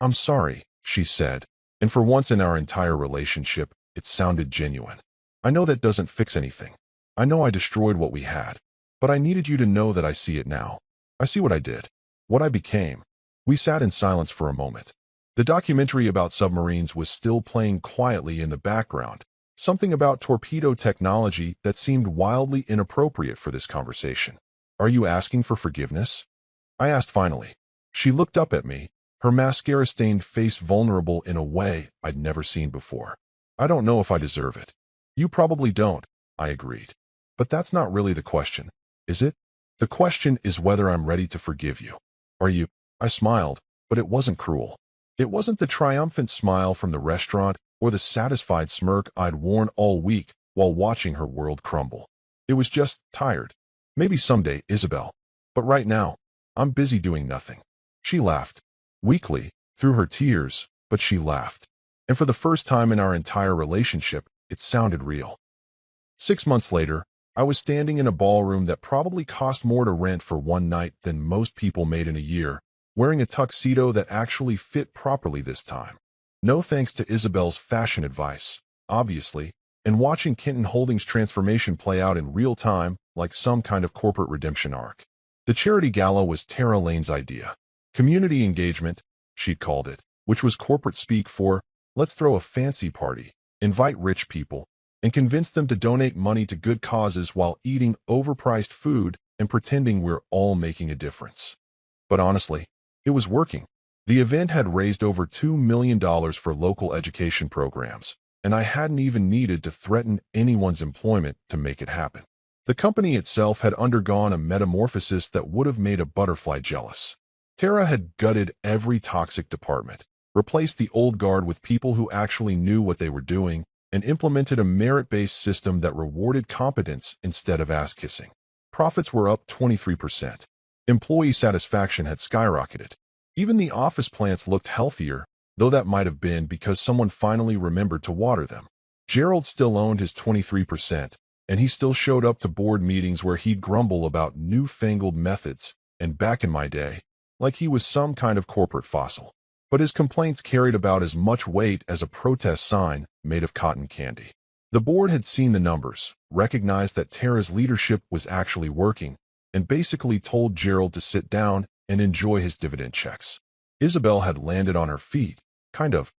I'm sorry, she said, and for once in our entire relationship, it sounded genuine. I know that doesn't fix anything. I know I destroyed what we had, but I needed you to know that I see it now. I see what I did, what I became. We sat in silence for a moment. The documentary about submarines was still playing quietly in the background, something about torpedo technology that seemed wildly inappropriate for this conversation. Are you asking for forgiveness? I asked finally. She looked up at me, her mascara-stained face vulnerable in a way I'd never seen before. I don't know if I deserve it. You probably don't, I agreed. But that's not really the question, is it? The question is whether I'm ready to forgive you. Are you? I smiled, but it wasn't cruel. It wasn't the triumphant smile from the restaurant or the satisfied smirk I'd worn all week while watching her world crumble. It was just tired. Maybe someday, Isabel. But right now, I'm busy doing nothing. She laughed. Weakly, through her tears, but she laughed. And for the first time in our entire relationship, it sounded real. 6 months later, I was standing in a ballroom that probably cost more to rent for one night than most people made in a year, wearing a tuxedo that actually fit properly this time. No thanks to Isabel's fashion advice, obviously, and watching Kenton Holdings' transformation play out in real time like some kind of corporate redemption arc. The charity gala was Tara Lane's idea. Community engagement, she'd called it, which was corporate speak for, let's throw a fancy party, invite rich people, and convince them to donate money to good causes while eating overpriced food and pretending we're all making a difference. But honestly, it was working. The event had raised over $2 million for local education programs, and I hadn't even needed to threaten anyone's employment to make it happen. The company itself had undergone a metamorphosis that would have made a butterfly jealous. Tara had gutted every toxic department, replaced the old guard with people who actually knew what they were doing, and implemented a merit-based system that rewarded competence instead of ass-kissing. Profits were up 23%. Employee satisfaction had skyrocketed. Even the office plants looked healthier, though that might have been because someone finally remembered to water them. Gerald still owned his 23%, and he still showed up to board meetings where he'd grumble about newfangled methods, and back in my day, like he was some kind of corporate fossil. But his complaints carried about as much weight as a protest sign made of cotton candy. The board had seen the numbers, recognized that Tara's leadership was actually working, and basically told Gerald to sit down and enjoy his dividend checks. Isabel had landed on her feet, kind of.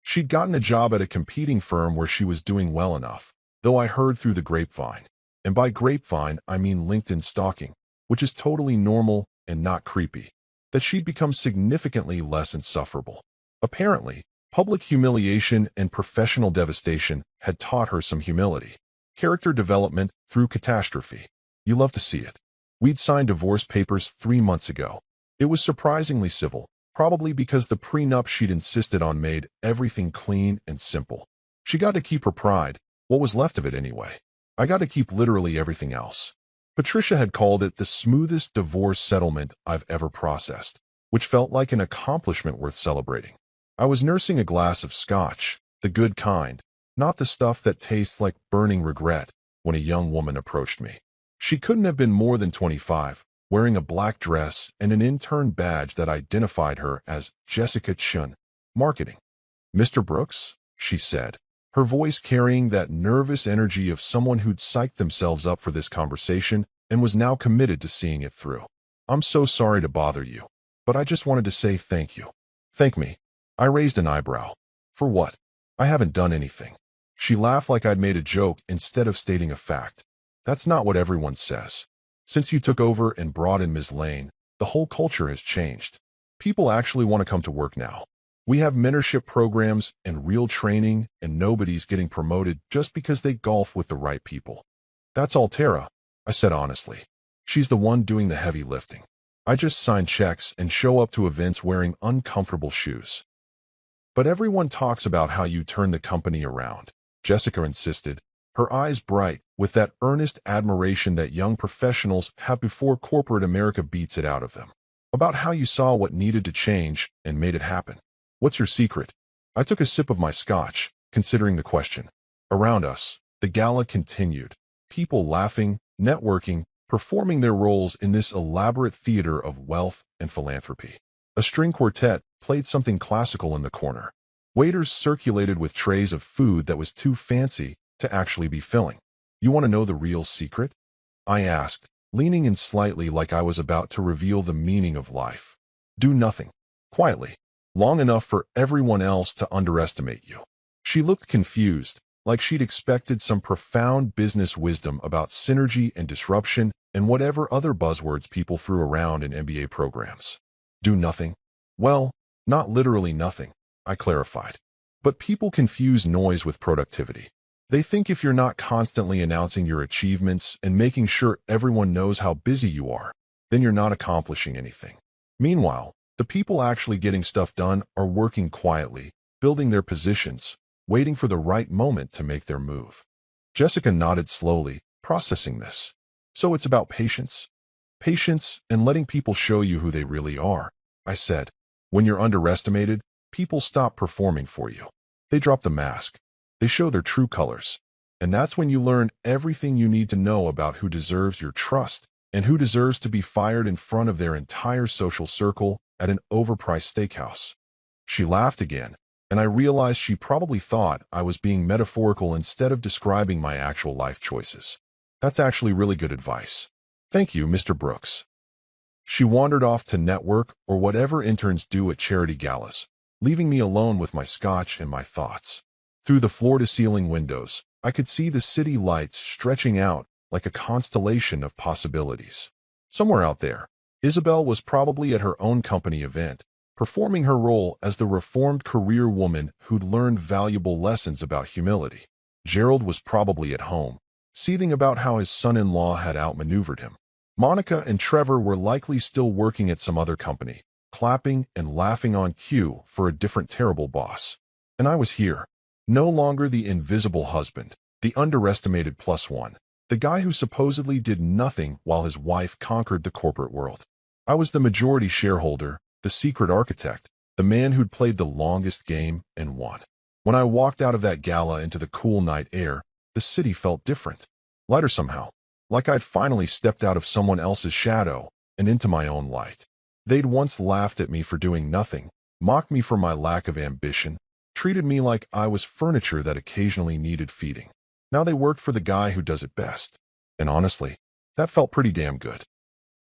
She'd gotten a job at a competing firm where she was doing well enough, though I heard through the grapevine. And by grapevine, I mean LinkedIn stalking, which is totally normal and not creepy. that she'd become significantly less insufferable. Apparently, public humiliation and professional devastation had taught her some humility. Character development through catastrophe. You love to see it. We'd signed divorce papers 3 months ago. It was surprisingly civil, probably because the prenup she'd insisted on made everything clean and simple. She got to keep her pride, what was left of it anyway. I got to keep literally everything else. Patricia had called it the smoothest divorce settlement I've ever processed, which felt like an accomplishment worth celebrating. I was nursing a glass of scotch, the good kind, not the stuff that tastes like burning regret, when a young woman approached me. She couldn't have been more than 25, wearing a black dress and an intern badge that identified her as Jessica Chun, marketing. "Mr. Brooks?" she said, her voice carrying that nervous energy of someone who'd psyched themselves up for this conversation and was now committed to seeing it through. "I'm so sorry to bother you, but I just wanted to say thank you." "Thank me?" I raised an eyebrow. "For what? I haven't done anything." She laughed like I'd made a joke instead of stating a fact. "That's not what everyone says. Since you took over and brought in Ms. Lane, the whole culture has changed. People actually want to come to work now. We have mentorship programs and real training, and nobody's getting promoted just because they golf with the right people." "That's all Tara," I said honestly. "She's the one doing the heavy lifting. I just sign checks and show up to events wearing uncomfortable shoes." "But everyone talks about how you turn the company around," Jessica insisted, her eyes bright with that earnest admiration that young professionals have before corporate America beats it out of them. "About how you saw what needed to change and made it happen. What's your secret?" I took a sip of my scotch, considering the question. Around us, the gala continued, people laughing, networking, performing their roles in this elaborate theater of wealth and philanthropy. A string quartet played something classical in the corner. Waiters circulated with trays of food that was too fancy to actually be filling. "You want to know the real secret?" I asked, leaning in slightly like I was about to reveal the meaning of life. "Do nothing. Quietly. Long enough for everyone else to underestimate you." She looked confused, like she'd expected some profound business wisdom about synergy and disruption and whatever other buzzwords people threw around in MBA programs. "Do nothing?" "Well, not literally nothing," I clarified. "But people confuse noise with productivity. They think if you're not constantly announcing your achievements and making sure everyone knows how busy you are, then you're not accomplishing anything. Meanwhile, the people actually getting stuff done are working quietly, building their positions, waiting for the right moment to make their move." Jessica nodded slowly, processing this. "So it's about patience?" "Patience and letting people show you who they really are," I said. "When you're underestimated, people stop performing for you. They drop the mask. They show their true colors. And that's when you learn everything you need to know about who deserves your trust and who deserves to be fired in front of their entire social circle at an overpriced steakhouse." She laughed again, and I realized she probably thought I was being metaphorical instead of describing my actual life choices. "That's actually really good advice. Thank you, Mr. Brooks." She wandered off to network or whatever interns do at charity galas, leaving me alone with my scotch and my thoughts. Through the floor-to-ceiling windows, I could see the city lights stretching out like a constellation of possibilities. Somewhere out there, Isabel was probably at her own company event, performing her role as the reformed career woman who'd learned valuable lessons about humility. Gerald was probably at home, seething about how his son-in-law had outmaneuvered him. Monica and Trevor were likely still working at some other company, clapping and laughing on cue for a different terrible boss. And I was here. No longer the invisible husband, the underestimated plus one, the guy who supposedly did nothing while his wife conquered the corporate world. I was the majority shareholder, the secret architect, the man who'd played the longest game and won. When I walked out of that gala into the cool night air, the city felt different, lighter somehow, like I'd finally stepped out of someone else's shadow and into my own light. They'd once laughed at me for doing nothing, mocked me for my lack of ambition, treated me like I was furniture that occasionally needed feeding. Now they worked for the guy who does it best. And honestly, that felt pretty damn good.